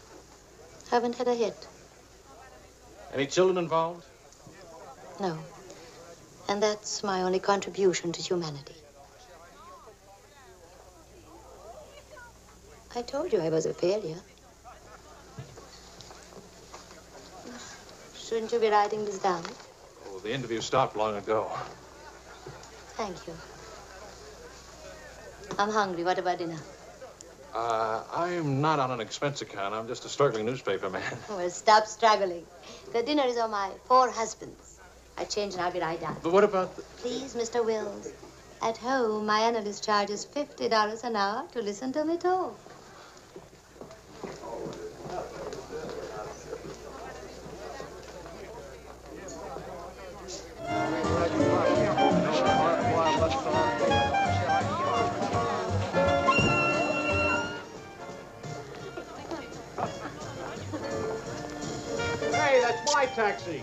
Haven't had a hit. Any children involved? No. And that's my only contribution to humanity. I told you I was a failure. Shouldn't you be writing this down? Oh, the interview stopped long ago. Thank you. I'm hungry. What about dinner? I'm not on an expense account. I'm just a struggling newspaper man. Well, stop struggling. The dinner is on my 4 husbands. I change and I'll be right down. But what about the... Please, Mr. Wills. At home, my analyst charges $50 an hour to listen to me talk. Hey, that's my tax taxi.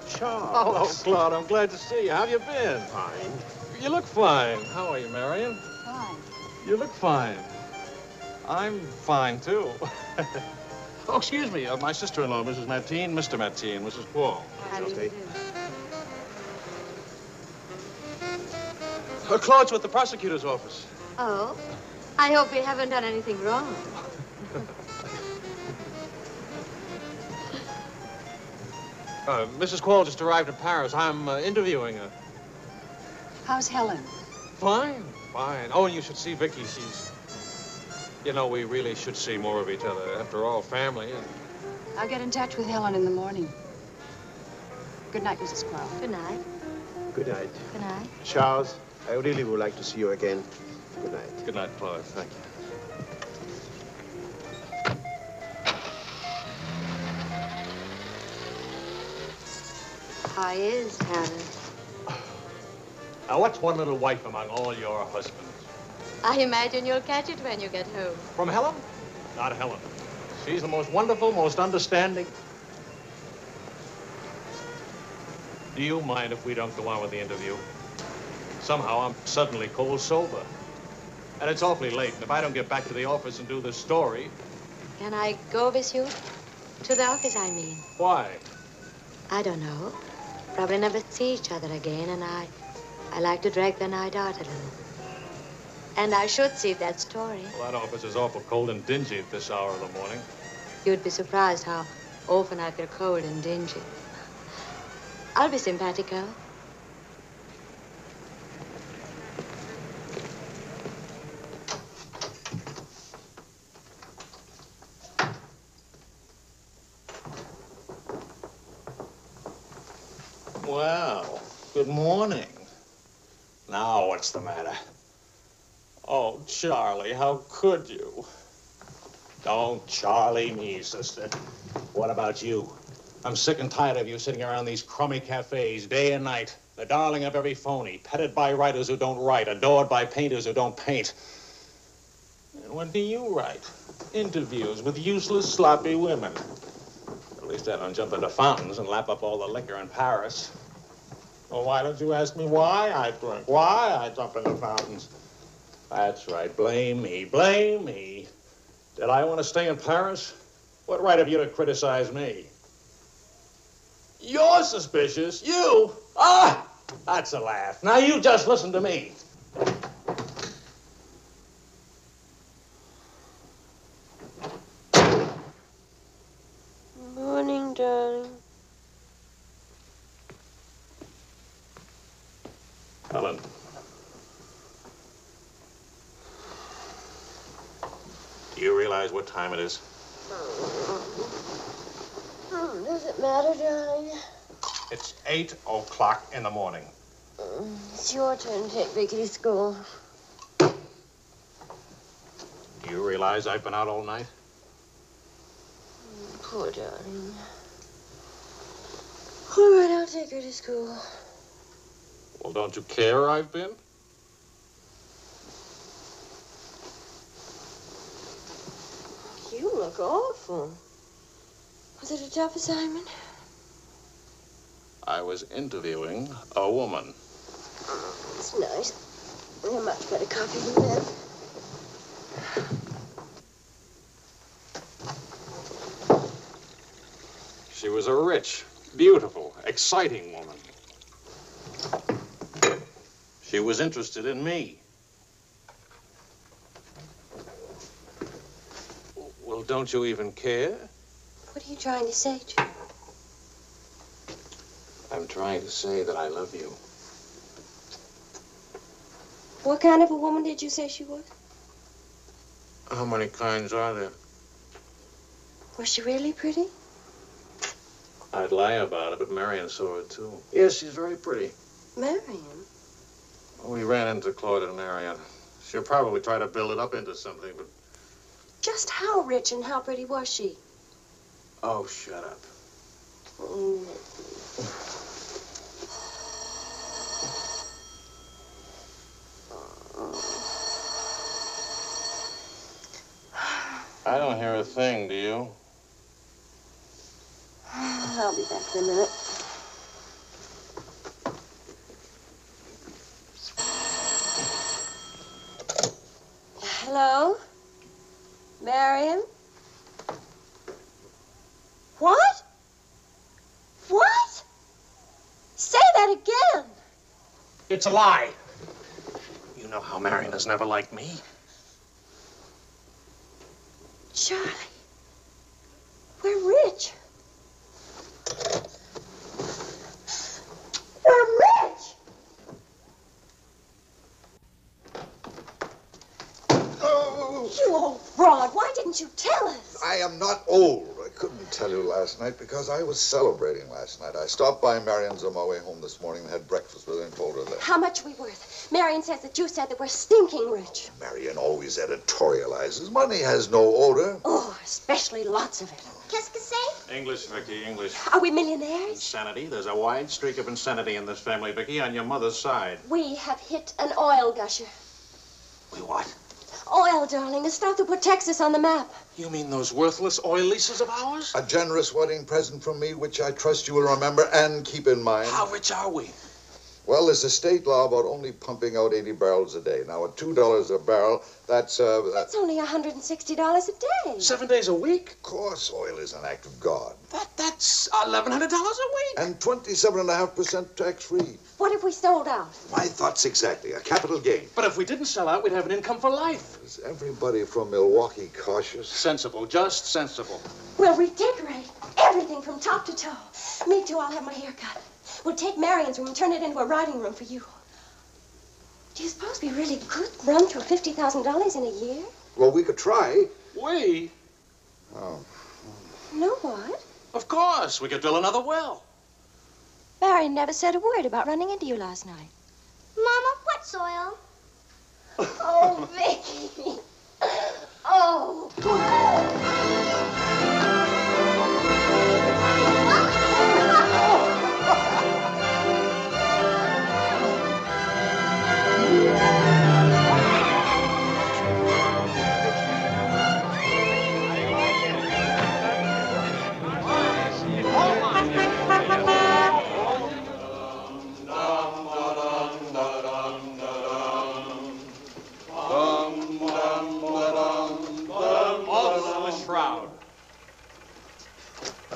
Charles. Hello, Claude. I'm glad to see you. How have you been? Fine. You look fine. How are you, Marion? Fine. You look fine. I'm fine, too. Oh, excuse me. My sister-in-law, Mrs. Mateen, Mr. Mateen, Mrs. Paul. How do you do? Claude's with the prosecutor's office. Oh? I hope we haven't done anything wrong. Mrs. Quall just arrived in Paris. I'm interviewing her. How's Helen? Fine, fine. Oh, and you should see Vickie. She's... You know, we really should see more of each other. After all, family. And... I'll get in touch with Helen in the morning. Good night, Mrs. Quall. Good night. Good night. Good night. Charles, I really would like to see you again. Good night. Good night, Claude. Thank you. How is Helen? Now, what's one little wife among all your husbands? I imagine you'll catch it when you get home. From Helen? Not Helen. She's the most wonderful, most understanding. Do you mind if we don't go on with the interview? Somehow I'm suddenly cold sober. And it's awfully late. And if I don't get back to the office and do this story... Can I go with you? To the office, I mean. Why? I don't know. Probably never see each other again, and I like to drag the night out a little. And I should see that story. Well, that office is awful cold and dingy at this hour of the morning. You'd be surprised how often I feel cold and dingy. I'll be simpatico. Well, good morning. Now, what's the matter? Oh, Charlie, how could you? Don't Charlie me, sister. What about you? I'm sick and tired of you sitting around these crummy cafes day and night, the darling of every phony, petted by writers who don't write, adored by painters who don't paint. And what do you write? Interviews with useless, sloppy women. At least I don't jump into fountains and lap up all the liquor in Paris. Well, why don't you ask me why I drink, why I jump into fountains? That's right, blame me, blame me. Did I want to stay in Paris? What right have you to criticize me? You're suspicious, you? Ah, that's a laugh. Now you just listen to me. Morning, darling. Helen. Do you realize what time it is? Does it matter, darling? It's 8 o'clock in the morning. It's your turn to take Vickie to school. Do you realize I've been out all night? Poor darling. All right, I'll take her to school. Well, don't you care I've been? You look awful. Was it a tough assignment? I was interviewing a woman. It's nice. You're much better coffee than that. She was a rich, beautiful, exciting woman. She was interested in me. Well, don't you even care? What are you trying to say, Jim? I'm trying to say that I love you. What kind of a woman did you say she was? How many kinds are there? Was she really pretty? I'd lie about it, but Marion saw it, too. Yes, she's very pretty. Marion? We ran into Claude and Marion. She'll probably try to build it up into something, but... Just how rich and how pretty was she? Oh, shut up. I don't hear a thing, do you? I I'll be back in a minute. Hello? Marion? What? What? Say that again. It's a lie. You know how Marion has never liked me. Charlie, we're rich. We're rich. Oh. You old fraud, why didn't you tell us? I am not old. I couldn't tell you last night because I was celebrating last night. I stopped by Marion's on my way home this morning and had breakfast with her and told her that. How much are we worth? Marion says that you said that we're stinking rich. Marion always editorializes. Money has no odor. Oh, especially lots of it. Qu'est-ce que c'est? English, Vickie, English. Are we millionaires? Insanity. There's a wide streak of insanity in this family, Vickie, on your mother's side. We have hit an oil gusher. We what? Oil, darling, the stuff that put Texas on the map. You mean those worthless oil leases of ours? A generous wedding present from me, which I trust you will remember and keep in mind. How rich are we? Well, there's a state law about only pumping out 80 barrels a day. Now, at $2 a barrel, that's That's only $160 a day. 7 days a week? Of course, oil is an act of God. That's $1,100 a week. And 27.5% tax-free. What if we sold out? My thoughts exactly. A capital gain. But if we didn't sell out, we'd have an income for life. Is everybody from Milwaukee cautious? Sensible, just sensible. We'll redecorate everything from top to toe. Me too, I'll have my hair cut. We'll take Marion's room and turn it into a writing room for you. Do you suppose we really could run through $50,000 in a year? Well, we could try. We? Oh. No, what? Of course. We could drill another well. Marion never said a word about running into you last night. Mama, what's oil? Oh, Vickie. Oh.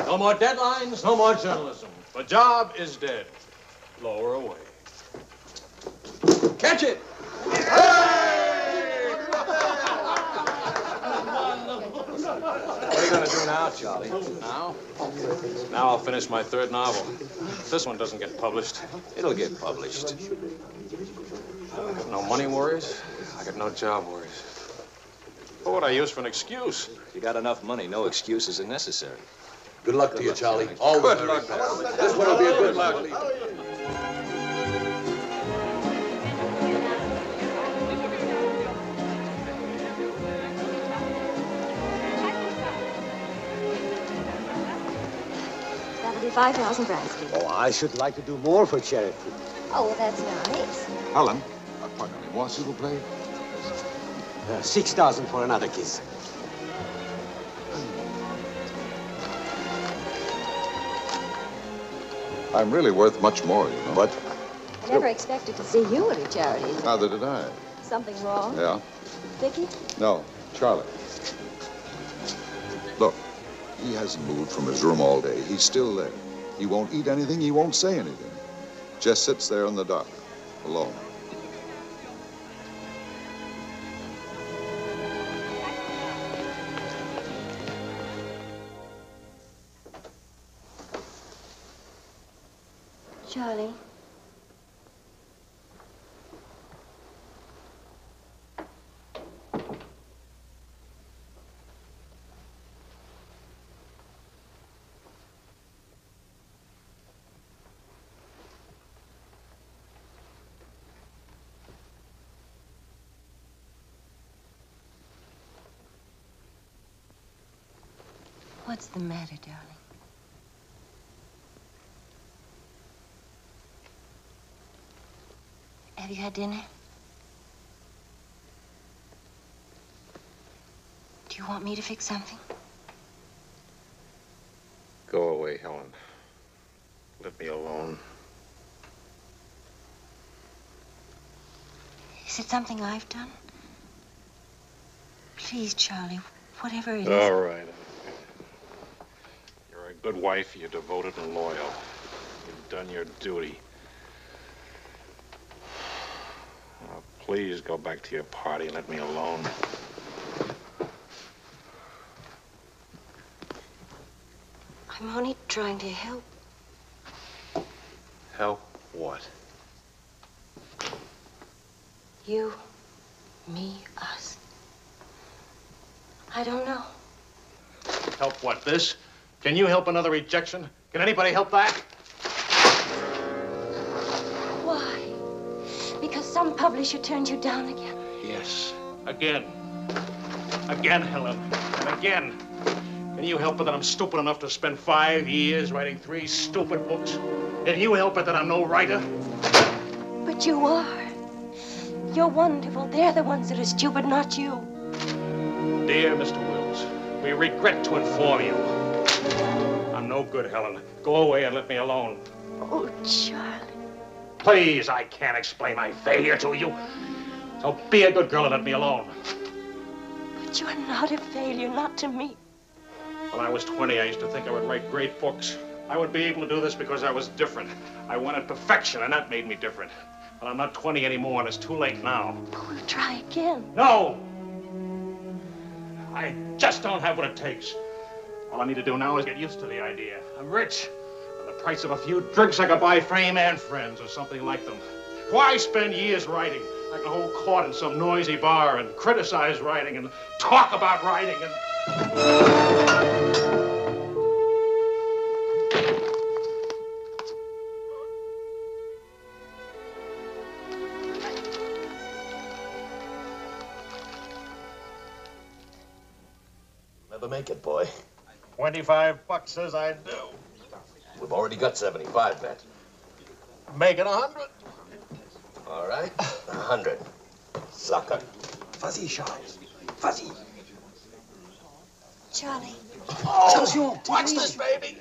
No more deadlines, no more journalism. The job is dead. Lower away. Catch it! What are you going to do now, Charlie? Now? Now I'll finish my third novel. If this one doesn't get published, It'll get published. I got no money worries. I got no job worries. What would I use for an excuse? You got enough money, no excuses are necessary. Good luck to you, Charlie. All Good luck. This one will be a good luck. That'll be 5,000 francs. Oh, I should like to do more for charity. Oh, well, that's nice. Helen, pardonnez-moi, s'il vous plaît. 6,000 for another kiss. I'm really worth much more, you know. But I never expected to see you at a charity. neither did I. Something wrong? Yeah? Vickie? No, Charlie. Look, he hasn't moved from his room all day. He's still there. He won't eat anything. He won't say anything. Just sits there in the dark, alone. Charlie. What's the matter, darling? Have you had dinner? Do you want me to fix something? Go away, Helen. Let me alone. Is it something I've done? Please, Charlie, whatever it is. All right. You're a good wife. You're devoted and loyal. You've done your duty. Now, please go back to your party and let me alone. I'm only trying to help. Help what? You, me, us. I don't know. Help what, this? Can you help another rejection? Can anybody help that? Why? Because some publisher turned you down again. Yes. Again. Again, Helen. And again. Can you help it that I'm stupid enough to spend 5 years writing 3 stupid books? Can you help it that I'm no writer? But you are. You're wonderful. They're the ones that are stupid, not you. Dear Mr. Wills, we regret to inform you. I'm no good, Helen. Go away and let me alone. Oh, Charlie. Please, I can't explain my failure to you. So be a good girl and let me alone. But you're not a failure, not to me. When I was 20, I used to think I would write great books. I would be able to do this because I was different. I wanted perfection, and that made me different. But I'm not 20 anymore, and it's too late now. We'll try again. No! I just don't have what it takes. All I need to do now is get used to the idea. I'm rich. For the price of a few drinks, I could buy fame and friends or something like them. Why spend years writing? I can hold court in some noisy bar and criticize writing and talk about writing and... Never make it, boy. $25 says I do. We've already got 75, bet. Make it 100. All right, 100. Sucker. Vas-y, Charles. Vas-y. Charlie. Oh, attention, watch this, baby.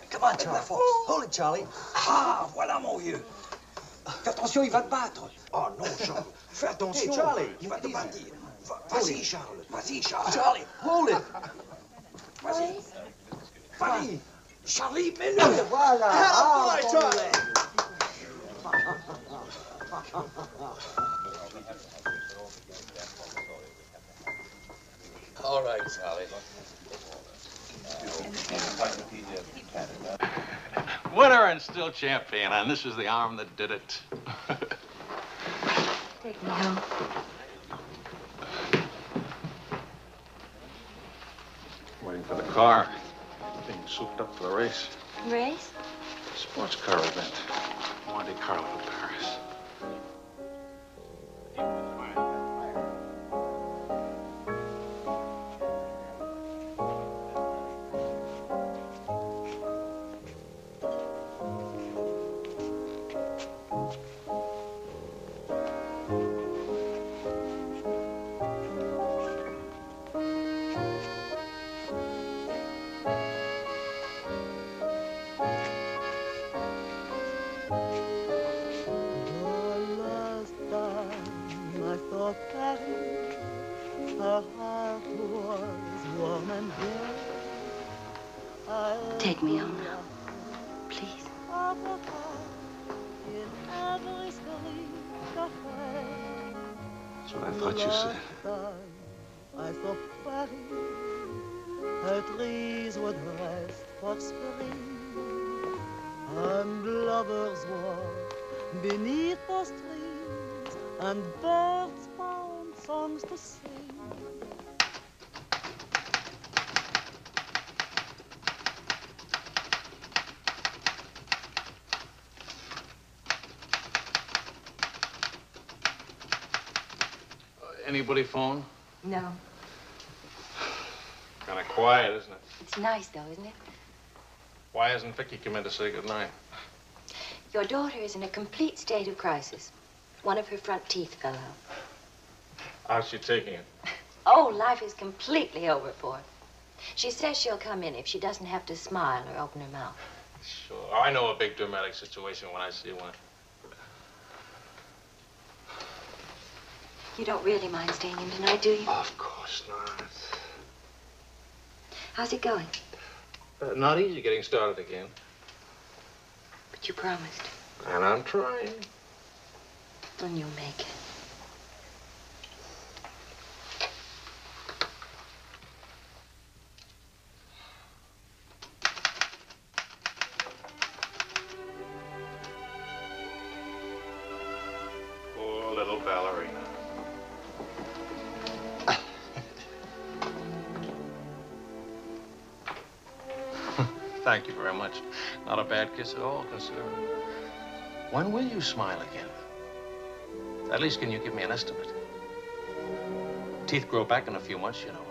Come on, Charlie. Hold it, Charlie. Ah, voilà, mon vieux. Fais attention, il va te battre. Oh non, Charles. Fais attention. Hey, Charlie, il va te battre. Vas-y, Charles. Vas-y, Charles. Charlie, hold it. Vas-y. Vas-y. Charlie, mets-le. Voilà. Ah, boy, Charlie. All right, Sally. Winner and still champion, and this is the arm that did it. Take me home. Waiting for the car. Being souped up for the race. Race? Sports car event. Monte Carlo, Paris. Take me home now, please. That's what I thought you said. I saw Paris, her trees would rest for spring, and lovers walk beneath those trees, and birds found songs to sing. Anybody phone? No. Kind of quiet, isn't it? It's nice, though, isn't it? Why hasn't Vickie come in to say goodnight? Your daughter is in a complete state of crisis. One of her front teeth fell out. How's she taking it? Oh, life is completely over for her. She says she'll come in if she doesn't have to smile or open her mouth. Sure. I know a big dramatic situation when I see one. You don't really mind staying in tonight, do you? Of course not. How's it going? Not easy getting started again. But you promised. And I'm trying. And you'll make it. Poor little ballerina. Thank you very much. Not a bad kiss at all, considering. When will you smile again? At least, can you give me an estimate? Teeth grow back in a few months, you know.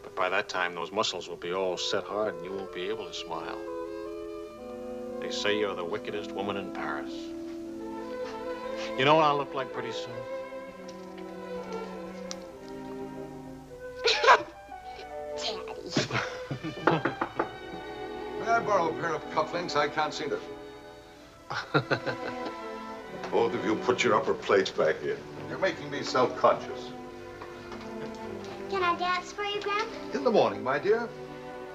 But by that time, those muscles will be all set hard and you won't be able to smile. They say you're the wickedest woman in Paris. You know what I'll look like pretty soon? May I borrow a pair of cufflinks? I can't see them. Both of you put your upper plates back in. You're making me self-conscious. Can I dance for you, Grandpa? In the morning, my dear.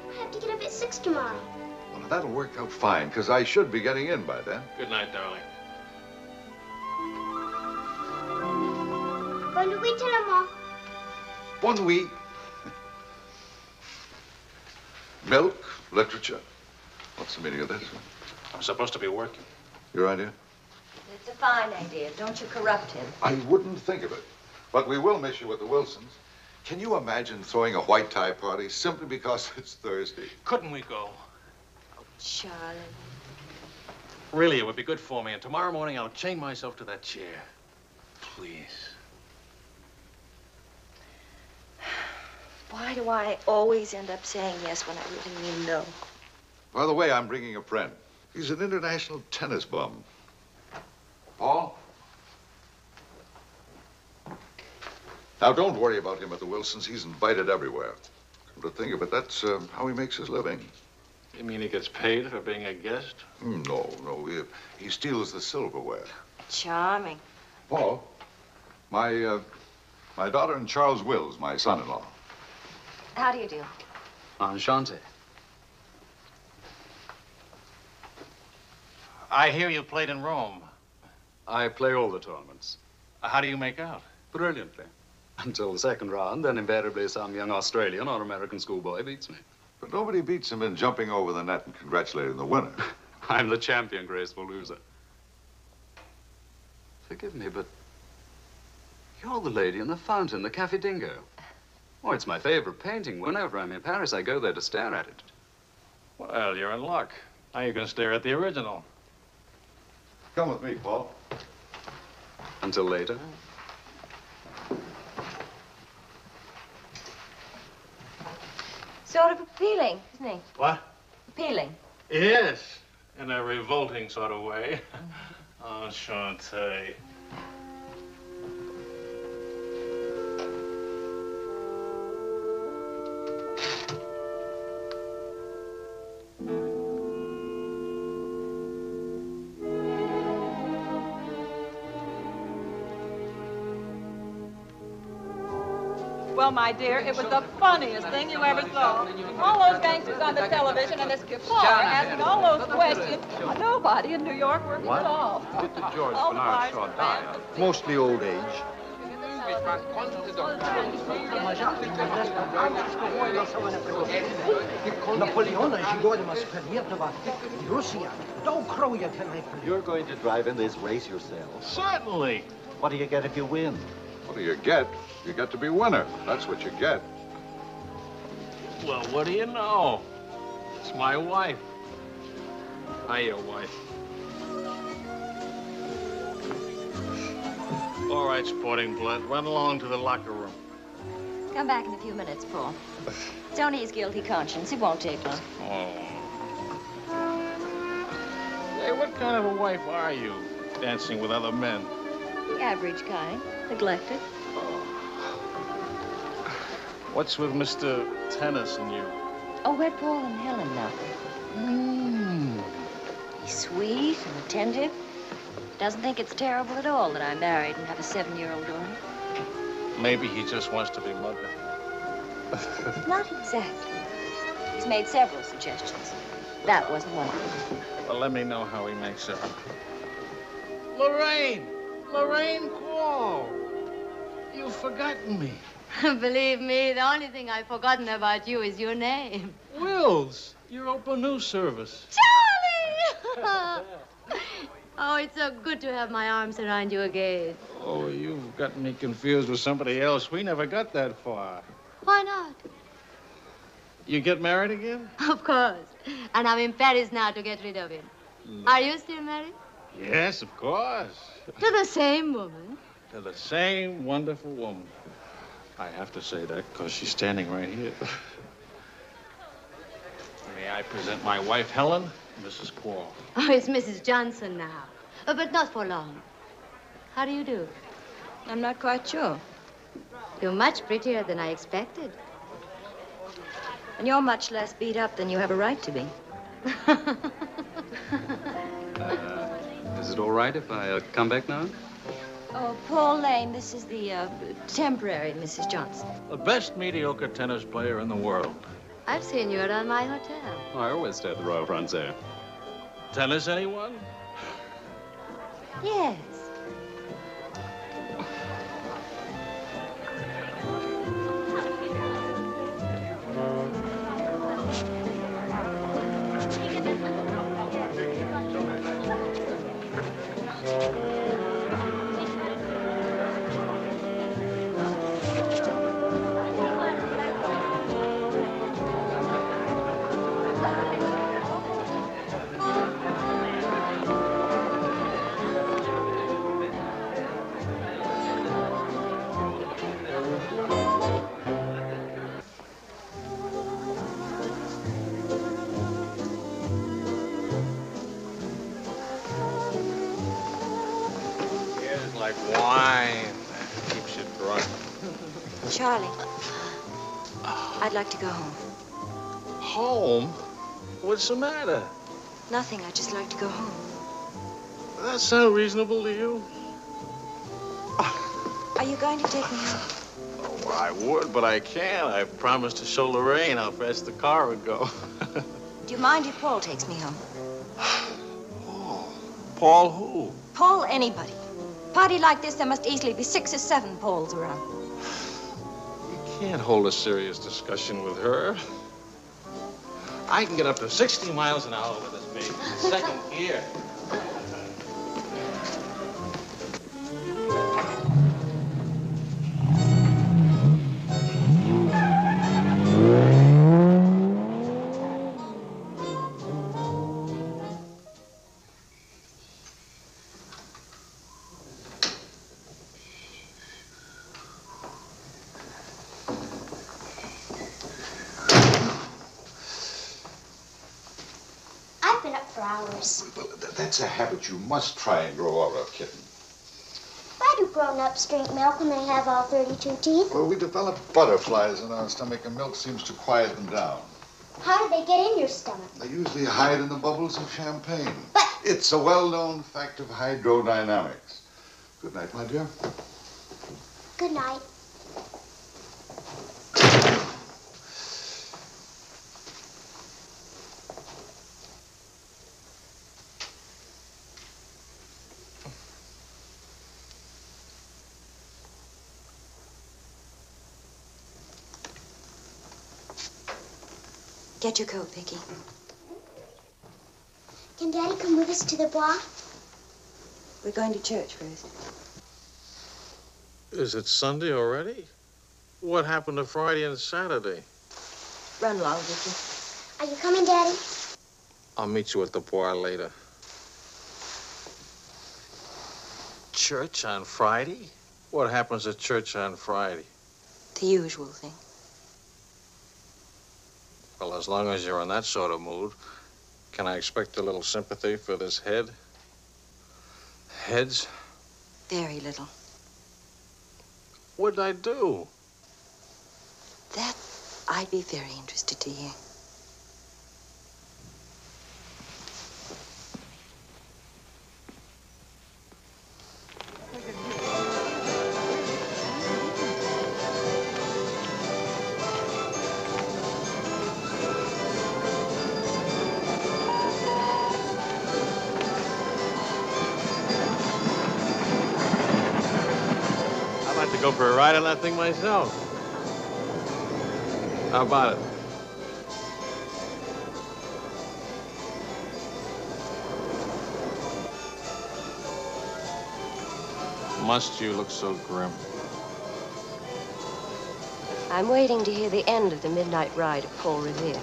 I have to get up at 6 tomorrow. Well, that'll work out fine, because I should be getting in by then. Good night, darling. Bonne nuit, maman. Bonne nuit. Milk, literature. What's the meaning of this? I'm supposed to be working. Your idea? It's a fine idea. Don't you corrupt him. I wouldn't think of it. But we will miss you with the Wilsons. Can you imagine throwing a white tie party simply because it's Thursday? Couldn't we go? Oh, Charlie. Really, it would be good for me. And tomorrow morning, I'll chain myself to that chair. Please. Why do I always end up saying yes when I really mean no? By the way, I'm bringing a friend. He's an international tennis bum. Paul? Now, don't worry about him at the Wilsons. He's invited everywhere. Come to think of it, that's how he makes his living. You mean he gets paid for being a guest? No. He steals the silverware. Charming. Paul, my daughter and Charles Wills, my son-in-law. How do you do? Enchanté. I hear you played in Rome. I play all the tournaments. How do you make out? Brilliantly. Until the second round, then invariably some young Australian or American schoolboy beats me. But nobody beats him in jumping over the net and congratulating the winner. I'm the champion graceful loser. Forgive me, but you're the lady in the fountain, the Café Dingo. Oh, it's my favorite painting. Whenever I'm in Paris, I go there to stare at it. Well, you're in luck. Now you can stare at the original. Come with me, Paul. Until later. Sort of appealing, isn't he? What? Appealing. Yes, in a revolting sort of way. Enchanté. Well, my dear, it was the funniest thing you ever saw. All those gangsters on the television and this guffaw asking all those questions. Nobody in New York working at all. Did the George All the Bernard bars Shaw and die of? Mostly old age. You're going to drive in this race yourself. Certainly. What do you get if you win? What do you get? You get to be winner. That's what you get. Well, what do you know? It's my wife. Hiya, wife. All right, sporting blood, run along to the locker room. Come back in a few minutes, Paul. It's only his guilty conscience. It won't take long. Oh. Hey, what kind of a wife are you, dancing with other men? The average kind. Neglected. What's with Mr. Tennis and you? Oh, we're Paul and Helen now. sweet and attentive. Doesn't think it's terrible at all that I'm married and have a 7-year-old daughter. Maybe he just wants to be mother. Not exactly. He's made several suggestions. That wasn't one of them. Well, let me know how he makes it. Lorraine! Lorraine Quall! You've forgotten me. Believe me, the only thing I've forgotten about you is your name. Wills, your Open News Service. Charlie! Oh, it's so good to have my arms around you again. Oh, you've got me confused with somebody else. We never got that far. Why not? You get married again? Of course. And I'm in Paris now to get rid of him. Are you still married? Yes, of course. To the same woman? To the same wonderful woman. I have to say that because she's standing right here. May I present my wife, Helen, Mrs. Quall. Oh, it's Mrs. Johnson now. But not for long. How do you do? I'm not quite sure. You're much prettier than I expected. And you're much less beat up than you have a right to be. Is it all right if I come back now? Oh, Paul Lane, this is the temporary Mrs. Johnson. The best mediocre tennis player in the world. I've seen you around my hotel. Oh, I always stay at the Royal Francais. Tennis, anyone? Yes. Like wine. Keeps you drunk. Charlie, I'd like to go home. Home? What's the matter? Nothing. I'd just like to go home. Does that sound reasonable to you? Are you going to take me home? Oh, well, I would, but I can't. I promised to show Lorraine how fast the car would go. Do you mind if Paul takes me home? Paul who? Paul anybody. Party like this, there must easily be 6 or 7 Pauls around. You can't hold a serious discussion with her. I can get up to 60 miles an hour with this baby. Second gear. That's a habit you must try and grow out of, kitten. Why do grown-ups drink milk when they have all 32 teeth? Well, we develop butterflies in our stomach, and milk seems to quiet them down. How do they get in your stomach? They usually hide in the bubbles of champagne. But it's a well-known fact of hydrodynamics. Good night, my dear. Good night. Get your coat, Vickie. Can Daddy come with us to the Bois? We're going to church first. Is it Sunday already? What happened to Friday and Saturday? Run along, Vickie. Are you coming, Daddy? I'll meet you at the bar later. Church on Friday? What happens at church on Friday? The usual thing. Well, as long as you're in that sort of mood, can I expect a little sympathy for this head? Heads? Very little. What'd I do? That I'd be very interested to hear. go for a ride on that thing myself. How about it? Must you look so grim? I'm waiting to hear the end of the midnight ride of Paul Revere.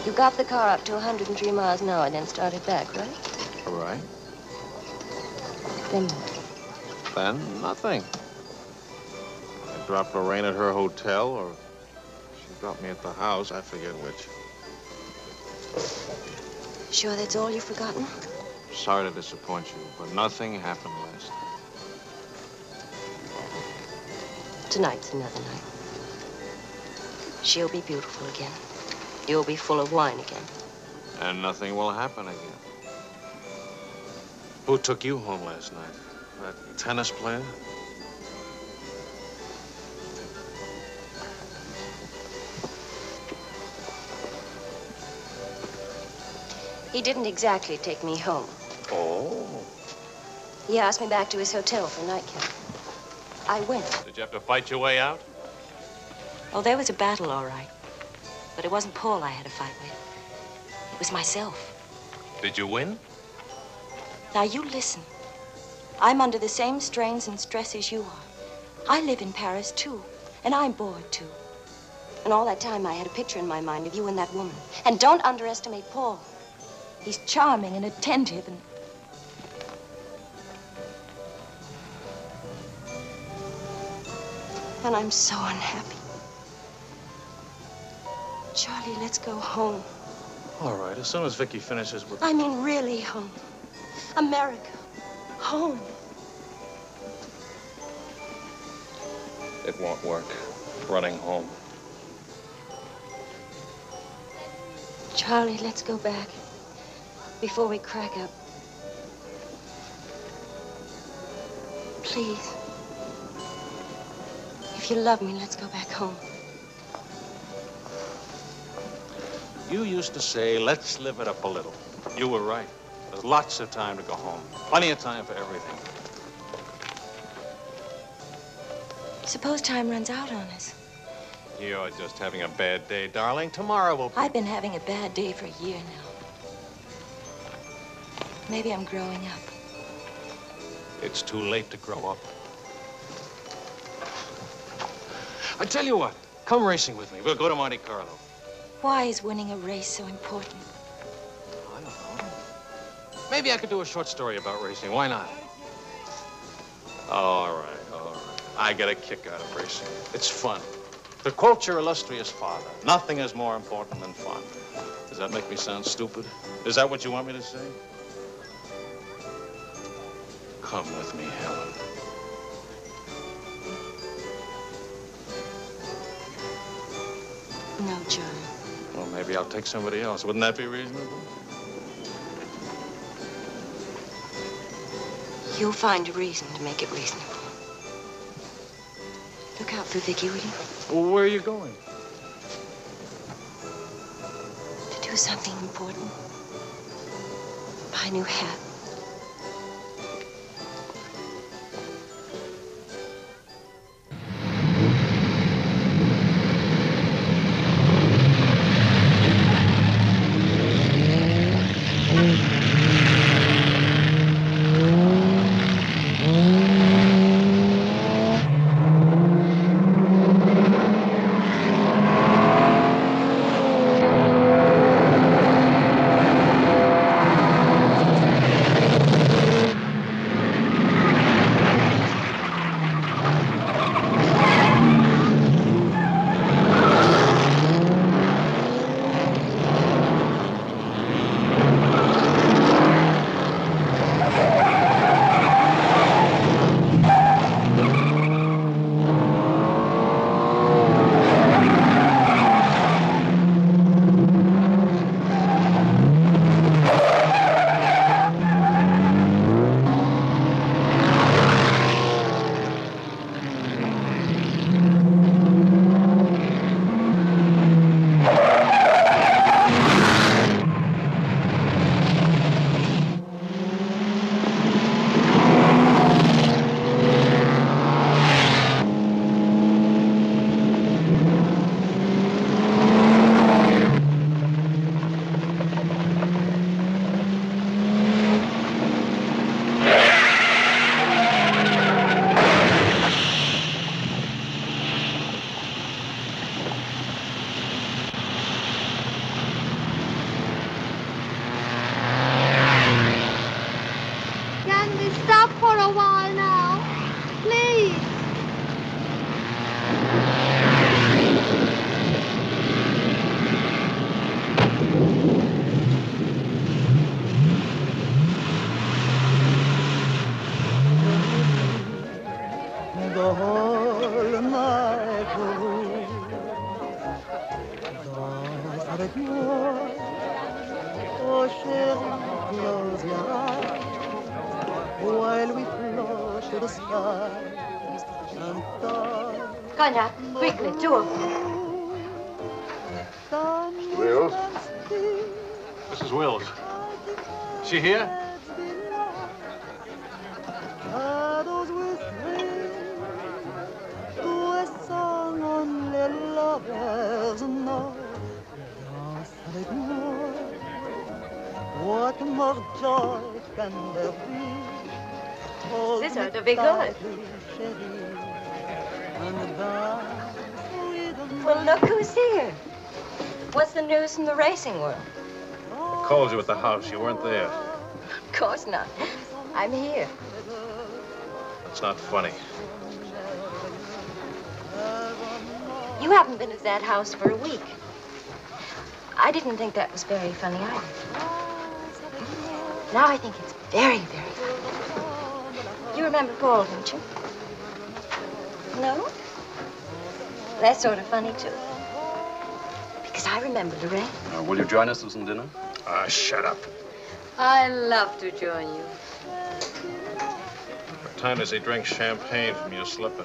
You got the car up to 103 miles an hour and then started back, right? All right. Then Then nothing. I dropped Lorraine at her hotel, or she dropped me at the house. I forget which. sure that's all you've forgotten? Sorry to disappoint you, but nothing happened last night. Tonight's another night. She'll be beautiful again. You'll be full of wine again. And nothing will happen again. Who took you home last night? That tennis player? He didn't exactly take me home. Oh. He asked me back to his hotel for a nightcap. I went. Did you have to fight your way out? Oh, there was a battle, all right. But it wasn't Paul I had to fight with. It was myself. Did you win? Now, you listen. I'm under the same strains and stress as you are. I live in Paris, too. And I'm bored, too. And all that time, I had a picture in my mind of you and that woman. And don't underestimate Paul. He's charming and attentive and... And I'm so unhappy. Charlie, let's go home. All right, as soon as Vickie finishes with... I mean, really home. America. Home. It won't work. Running home. Charlie, let's go back. Before we crack up. Please. If you love me, let's go back home. You used to say, let's live it up a little. You were right. There's lots of time to go home. Plenty of time for everything. Suppose time runs out on us. You're just having a bad day, darling. Tomorrow will be... I've been having a bad day for a year now. Maybe I'm growing up. It's too late to grow up. I tell you what, come racing with me. We'll go to Monte Carlo. Why is winning a race so important? I don't know. Maybe I could do a short story about racing. Why not? All right, all right. I get a kick out of racing. It's fun. To quote your illustrious father, nothing is more important than fun. Does that make me sound stupid? Is that what you want me to say? Come with me, Helen. No, John. Well, maybe I'll take somebody else. Wouldn't that be reasonable? You'll find a reason to make it reasonable. Look out for Vickie, will you? Well, where are you going? To do something important. Buy a new hat. chérie, close your eyes while we float to the skies and die. Cognac, quickly, 2 of them. Wills? Mrs. Wills. She here? Shadows whispering to a song only lovers know. Dance avec moi. What more joy can there be? This ought to be good. Well, look who's here. What's the news from the racing world? Called you at the house. You weren't there. Of course not. I'm here. It's not funny. You haven't been at that house for a week. I didn't think that was very funny either. Now I think it's very, very funny. You remember Paul, don't you? No? That's sort of funny, too. Because I remember Lorraine. Will you join us for some dinner? Shut up. I love to join you. What time does he drink champagne from your slipper?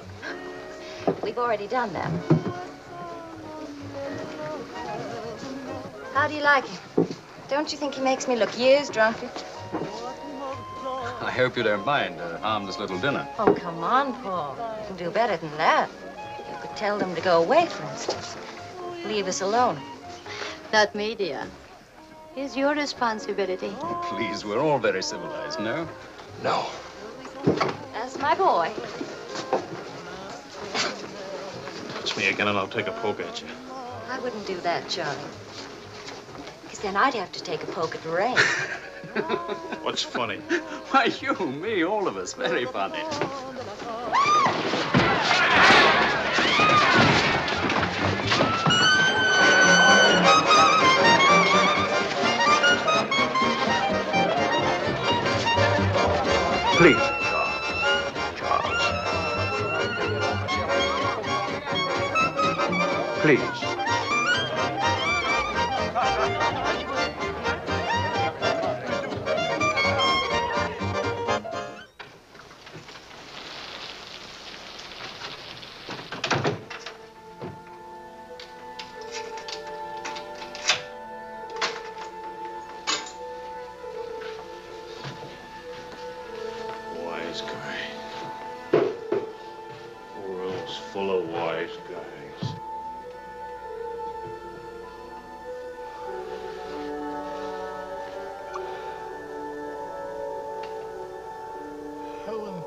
We've already done that. How do you like him? Don't you think he makes me look years drunker? I hope you don't mind a harmless little dinner. Oh, come on, Paul. You can do better than that. You could tell them to go away, for instance. Leave us alone. Not me, dear. It's your responsibility. Please, we're all very civilized, no? No. That's my boy. Touch me again and I'll take a poke at you. I wouldn't do that, Charlie. Because then I'd have to take a poke at Lorraine. What's funny? Why, you, me, all of us. Very funny. Please. Charles. Please. Full of wise guys. Helen.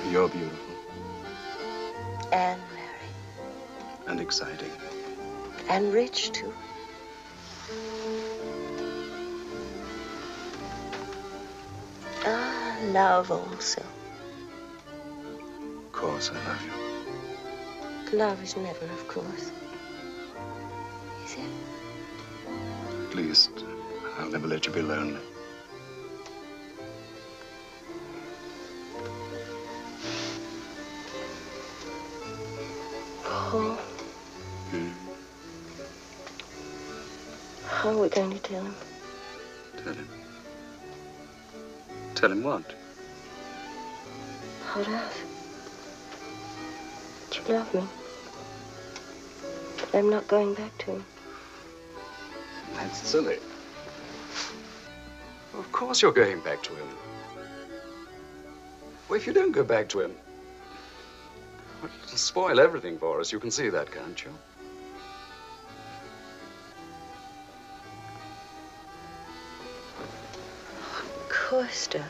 You're beautiful. And married. And exciting. And rich, too. Ah, love also. Of course, I love you. Love is never, of course. Is it? At least, I'll never let you be lonely. Paul. How are we going to tell him? Tell him. Tell him what? What else? That you love me. That I'm not going back to him. That's silly. Of course you're going back to him. Well, if you don't go back to him, well, it'll spoil everything for us. You can see that, can't you? Of course, darling.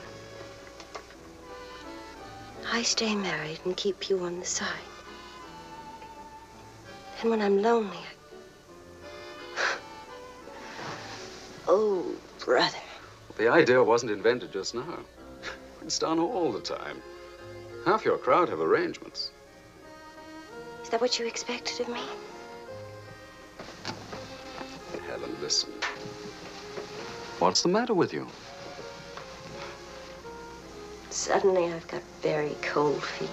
I stay married and keep you on the side. And when I'm lonely, Oh, brother. The idea wasn't invented just now. It's done all the time. Half your crowd have arrangements. Is that what you expected of me? Helen, listen. What's the matter with you? Suddenly, I've got very cold feet.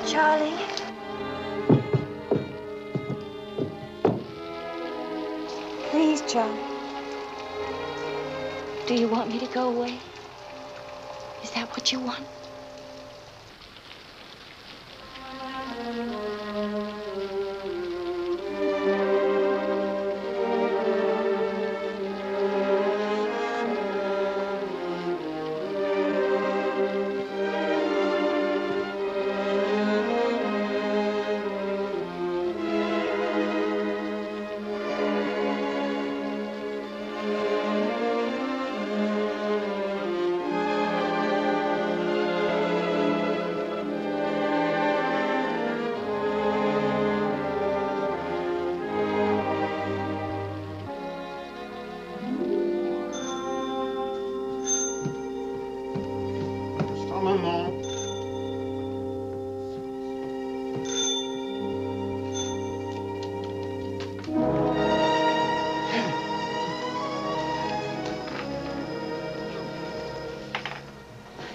Charlie? Please, Charlie. Do you want me to go away? Is that what you want?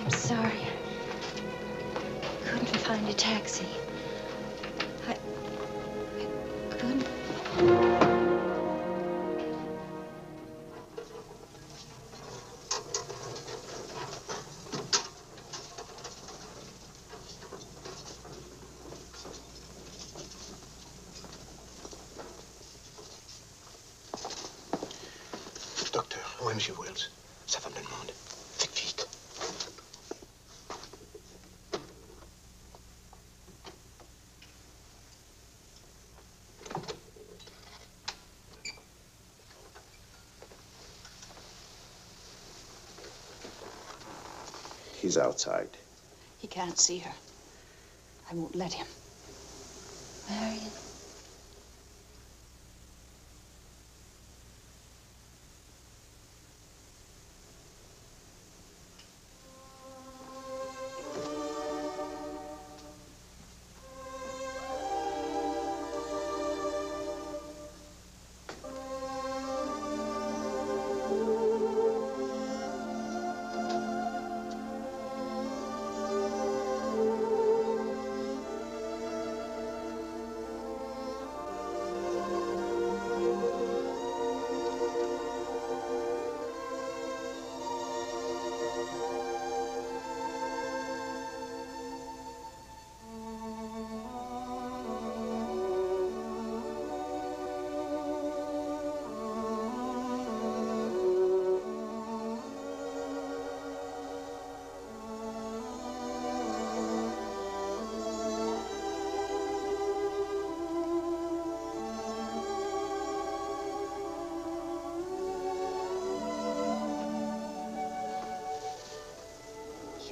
I'm sorry. Couldn't find a taxi. I couldn't. Docteur, où est M. Wells? Sa femme le demande. Faites vite. He's outside. He can't see her. I won't let him. Marion.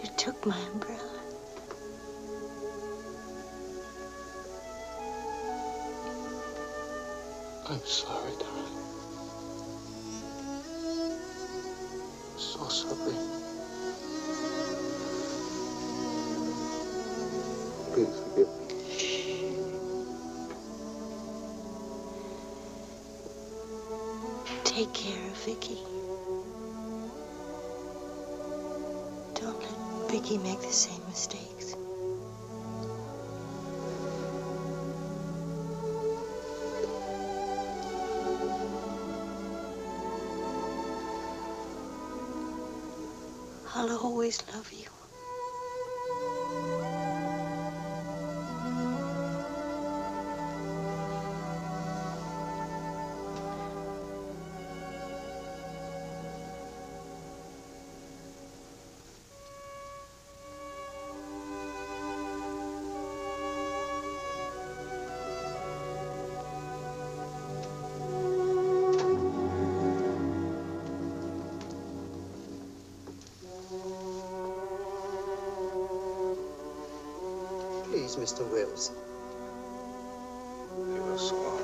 You took my umbrella. I'm sorry, darling. So sorry. Please forgive me. Take care of Vickie. Don't let Vickie make the same mistakes. I'll always love you. please, Mr. Wills. Give us one.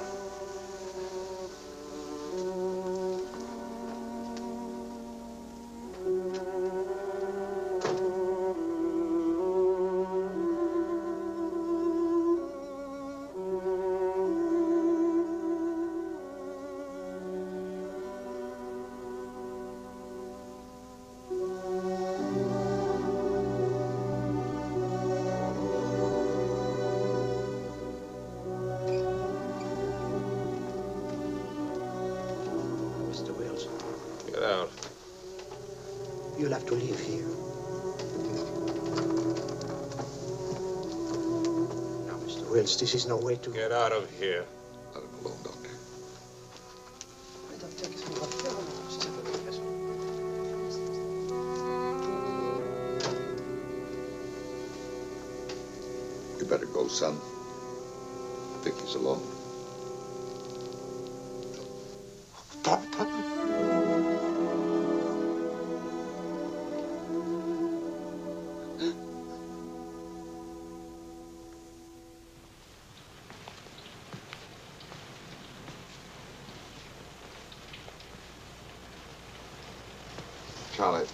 Get out. You'll have to leave here. Now, Mr. Wills, this is no way to... Get out of here. Let him alone, Doctor. You better go, son. Vickie's alone. Charlie,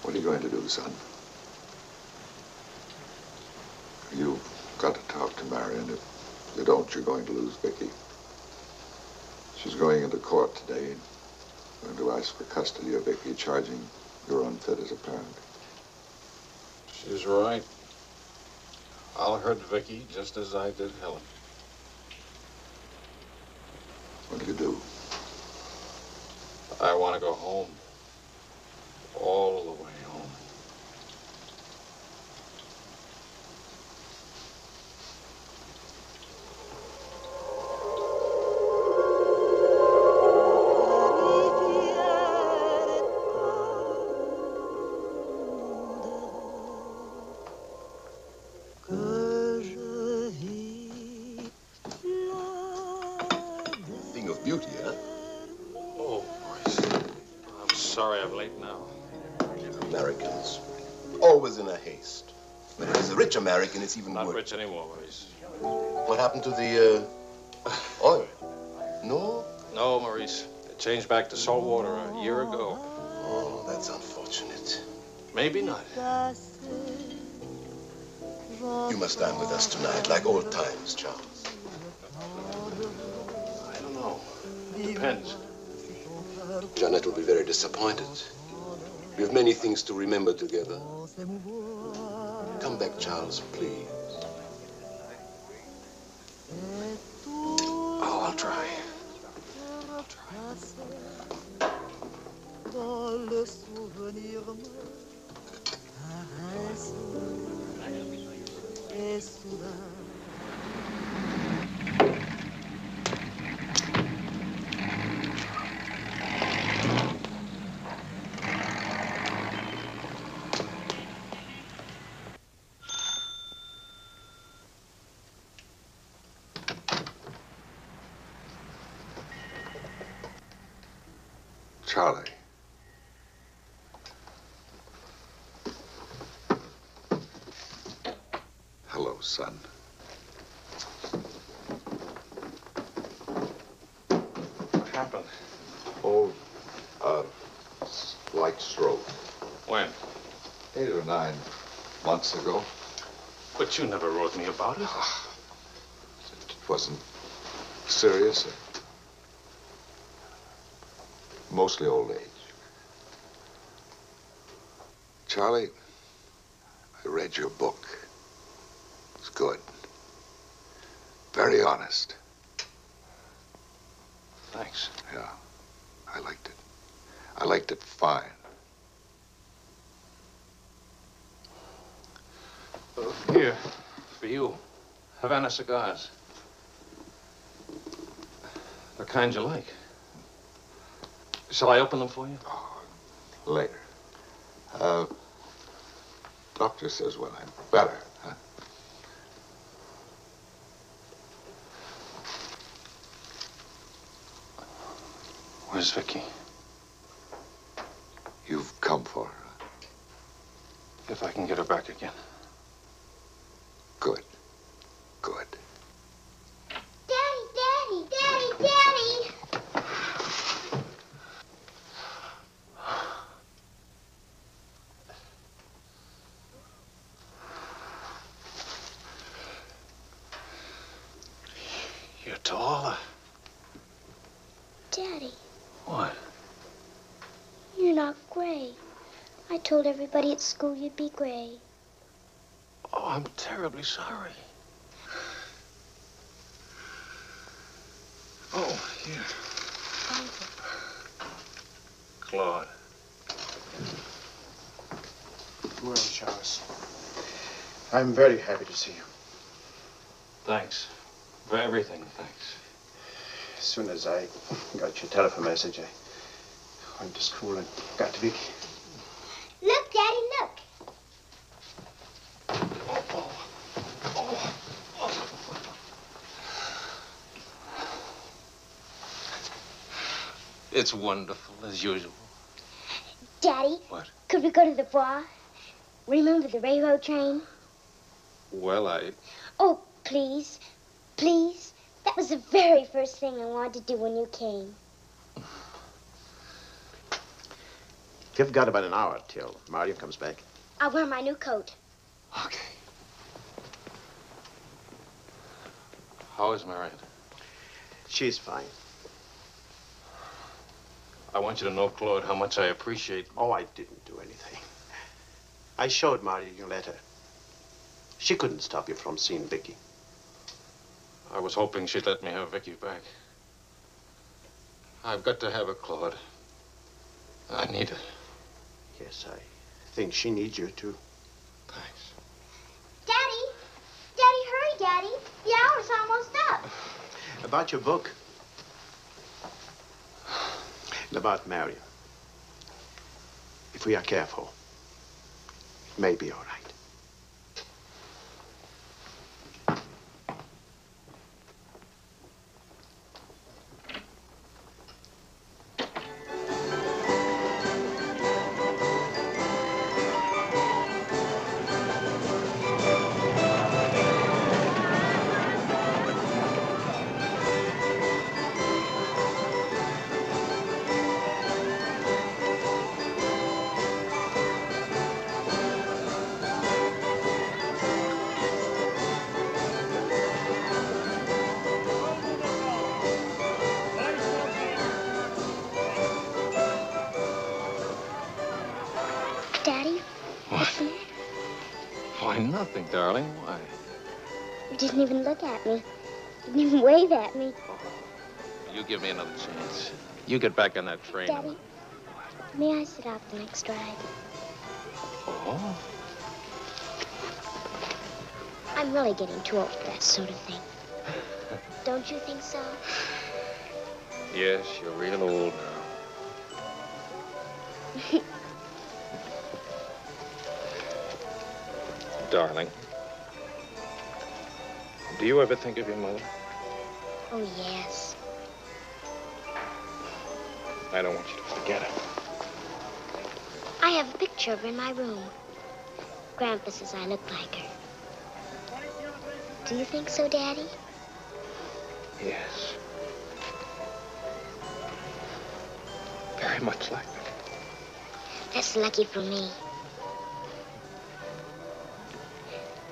what are you going to do, son? You've got to talk to Marion. If you don't, you're going to lose Vickie. She's going into court today, going to ask for custody of Vickie, charging you're unfit as a parent. She's right. I'll hurt Vickie just as I did Helen. What do you do? I want to go home. All the way home. Thing of beauty, huh? Oh, Maurice. I'm sorry I'm late now. Americans, always in a haste. When it is a rich American, it's even Not worse. rich anymore, Maurice. What happened to the oil? No? No, Maurice. It changed back to salt water a year ago. Oh, that's unfortunate. Maybe not. You must dine with us tonight, like old times, Charles. I don't know. Depends. Jeanette will be very disappointed. We have many things to remember together. Come back, Charles, please. Oh, I'll try. Dans le souvenir me caresse et soudain Charlie. Hello, son. What happened? Oh, light stroke. When? 8 or 9 months ago. But you never wrote me about it. It wasn't serious. Mostly old age. Charlie, I read your book. It's good. Very honest. Thanks. Yeah, I liked it. I liked it fine. Here, for you. Havana cigars. The kind you like. Shall I open them for you? Later. Doctor says when I'm better, huh? Where's Vickie? You've come for her. If I can get her back again. Good. Good. Daddy, Daddy, Daddy, Daddy! You're taller. Daddy, What? you're not gray. I told everybody at school you'd be gray. Oh, I'm terribly sorry. Oh, here. Claude. Well, Charles, I'm very happy to see you. Thanks. For everything, thanks. As soon as I got your telephone message, I went to school and got to Vickie. Look, Daddy, look. It's wonderful, as usual. Daddy. What? Could we go to the bar? Remember the railroad train? Well, Oh, please. Please. That was the very first thing I wanted to do when you came. You've got about an hour till Marion comes back. I'll wear my new coat. Okay. How is Marion? She's fine. I want you to know, Claude, how much I appreciate... Oh, I didn't do anything. I showed Marion your letter. She couldn't stop you from seeing Vickie. I was hoping she'd let me have Vickie back. I've got to have her, Claude. I need her. Yes, I think she needs you, too. Thanks. Daddy. Daddy, hurry, Daddy. The hour's almost up. About your book. And about Marion. If we are careful, it may be all right. Daddy? What? Why, nothing, darling. Why? You didn't even look at me. Didn't even wave at me. You give me another chance. You get back on that train. Daddy, may I sit out the next ride? Oh? I'm really getting too old for that sort of thing. Don't you think so? Yes, you're real old now. Darling, do you ever think of your mother? Oh, yes. I don't want you to forget her. I have a picture of her in my room. Grandpa says I look like her. Do you think so, Daddy? Yes. Very much like her. That's lucky for me.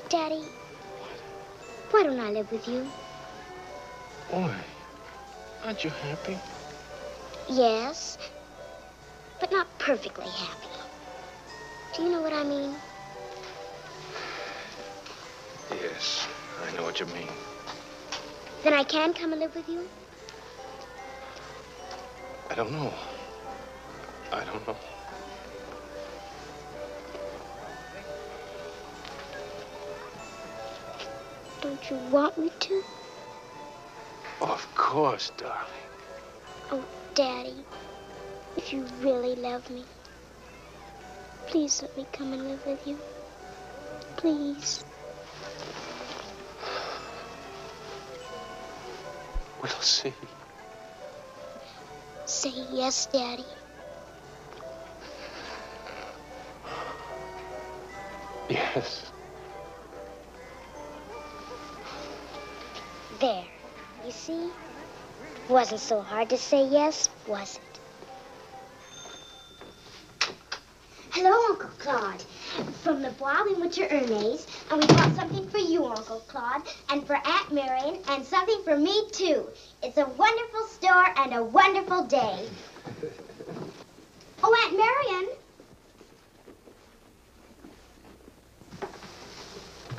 Daddy, why don't I live with you? Why? Aren't you happy? Yes, but not perfectly happy. Do you know what I mean? Yes, I know what you mean. Then I can come and live with you? I don't know. I don't know. Don't you want me to? Of course, darling. Oh, Daddy, if you really love me, please let me come and live with you. Please. We'll see. Say yes, Daddy. Yes. There. You see? Wasn't so hard to say yes, was it? Hello, Uncle Claude. From the Bois, we went to Ernest's, and we bought something for you, Uncle Claude, and for Aunt Marion, and something for me, too. It's a wonderful store and a wonderful day. Oh, Aunt Marion.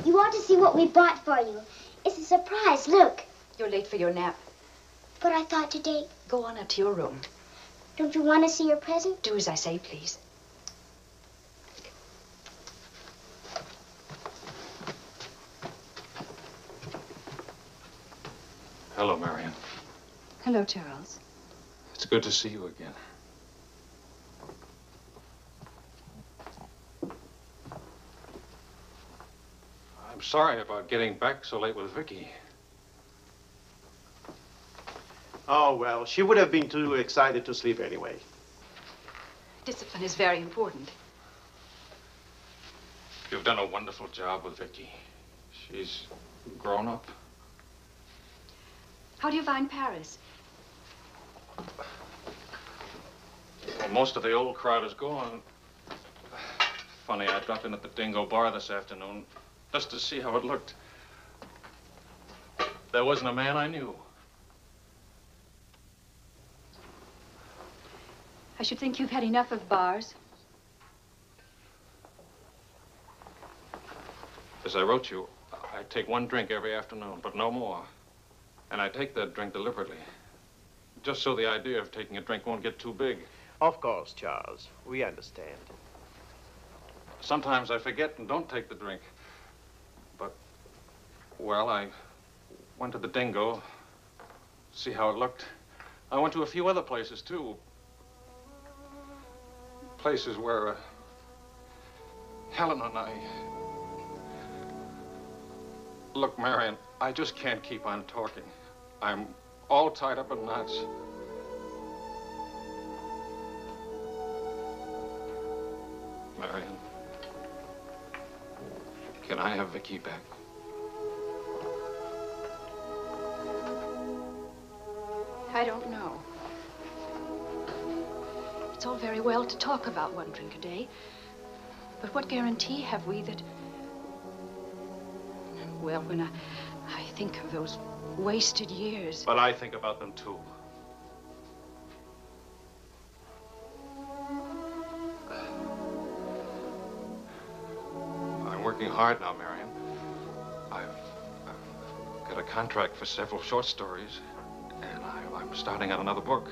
You ought to see what we bought for you. It's a surprise, look. You're late for your nap. But I thought today... Go on up to your room. Don't you want to see your present? Do as I say, please. Hello, Marion. Hello, Charles. It's good to see you again. I'm sorry about getting back so late with Vickie. Oh, well, she would have been too excited to sleep anyway. Discipline is very important. You've done a wonderful job with Vickie. She's grown up. How do you find Paris? Well, most of the old crowd is gone. Funny, I dropped in at the Dingo Bar this afternoon just to see how it looked. There wasn't a man I knew. I should think you've had enough of bars. As I wrote you, I take one drink every afternoon, but no more. And I take that drink deliberately, just so the idea of taking a drink won't get too big. Of course, Charles. We understand. Sometimes I forget and don't take the drink. But, well, I went to the Dingo, see how it looked. I went to a few other places, too. Places where Helen and I... Look, Marion, I just can't keep on talking. I'm all tied up in knots. Marion, can I have Vickie back? I don't know. It's all very well to talk about one drink a day, but what guarantee have we that... Well, when I think of those wasted years... But I think about them, too. I'm working hard now, Marion. I've got a contract for several short stories, and I'm starting on another book.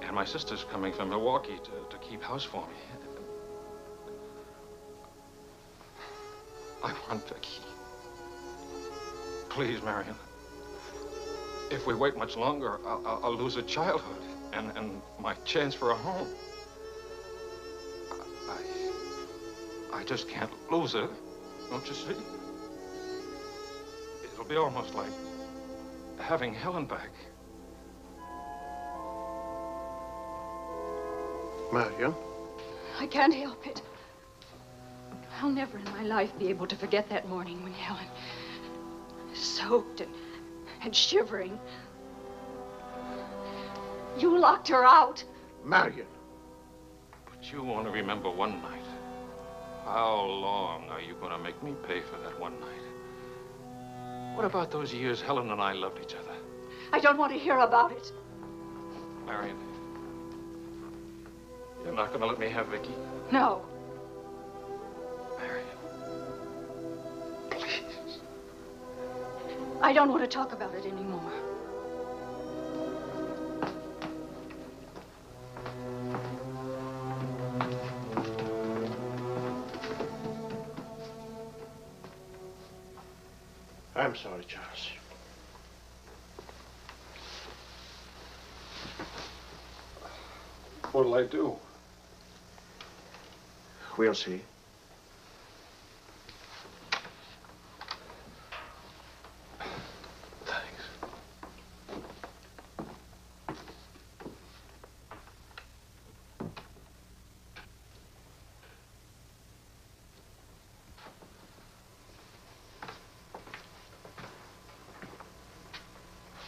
And my sister's coming from Milwaukee to keep house for me. I want Vickie. Please, Marion. If we wait much longer, I'll lose a childhood and my chance for a home. I just can't lose her, don't you see? It'll be almost like having Helen back. Marion? I can't help it. I'll never in my life be able to forget that morning when Helen, soaked and shivering, you locked her out. Marion. But you want to remember one night. How long are you going to make me pay for that one night? What about those years Helen and I loved each other? I don't want to hear about it. Marion, you're not going to let me have Vickie? No. Marion. Please. I don't want to talk about it anymore. I'm sorry, Charles. What'll I do? We'll see.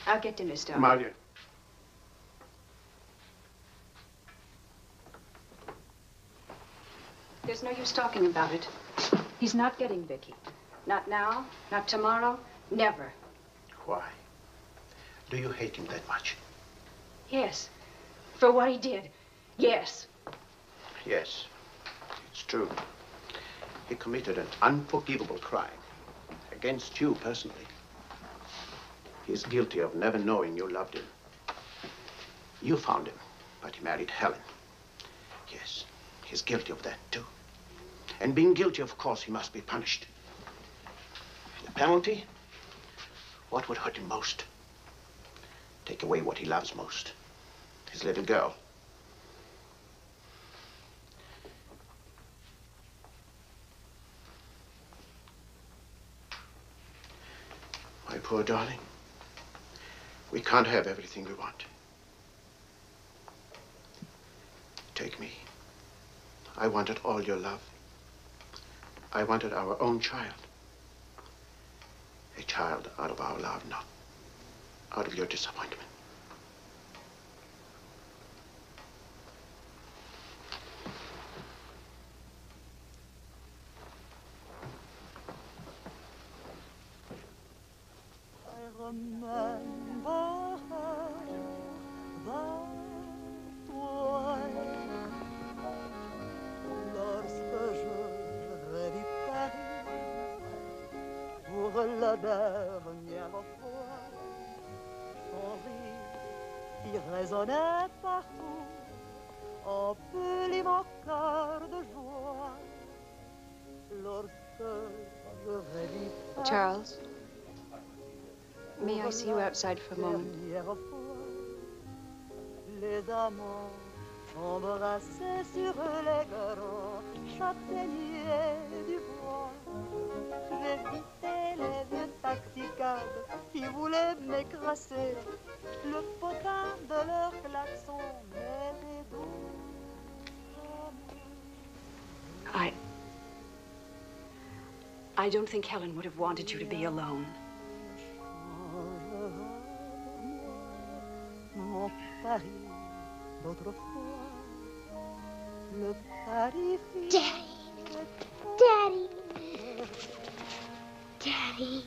I'll get dinner started. Marion. There's no use talking about it. He's not getting Vickie. Not now, not tomorrow, never. Why? Do you hate him that much? Yes. For what he did. Yes. Yes, it's true. He committed an unforgivable crime against you personally. He's guilty of never knowing you loved him. You found him, but he married Helen. Yes, he's guilty of that too. And being guilty, of course, he must be punished. The penalty? What would hurt him most? Take away what he loves most. His little girl. My poor darling, we can't have everything we want. Take me. I wanted all your love. I wanted our own child. A child out of our love, not out of your disappointment. Remember that way. Lorsque je revis Paris pour la dernière fois, son rire qui résonnait partout emplit mon cœur de joie. Lorsque je revis Paris. Charles, may I see you outside for a moment? Les amants embrassés sur les grands châtaigniers du bois. J'évitais les vieux taxicabs qui voulaient m'écraser. Le potin de leur klaxon m'était doux. I don't think Helen would have wanted you to be alone. Mon Paris d'autrefois, le Paris. Daddy. Daddy. Daddy.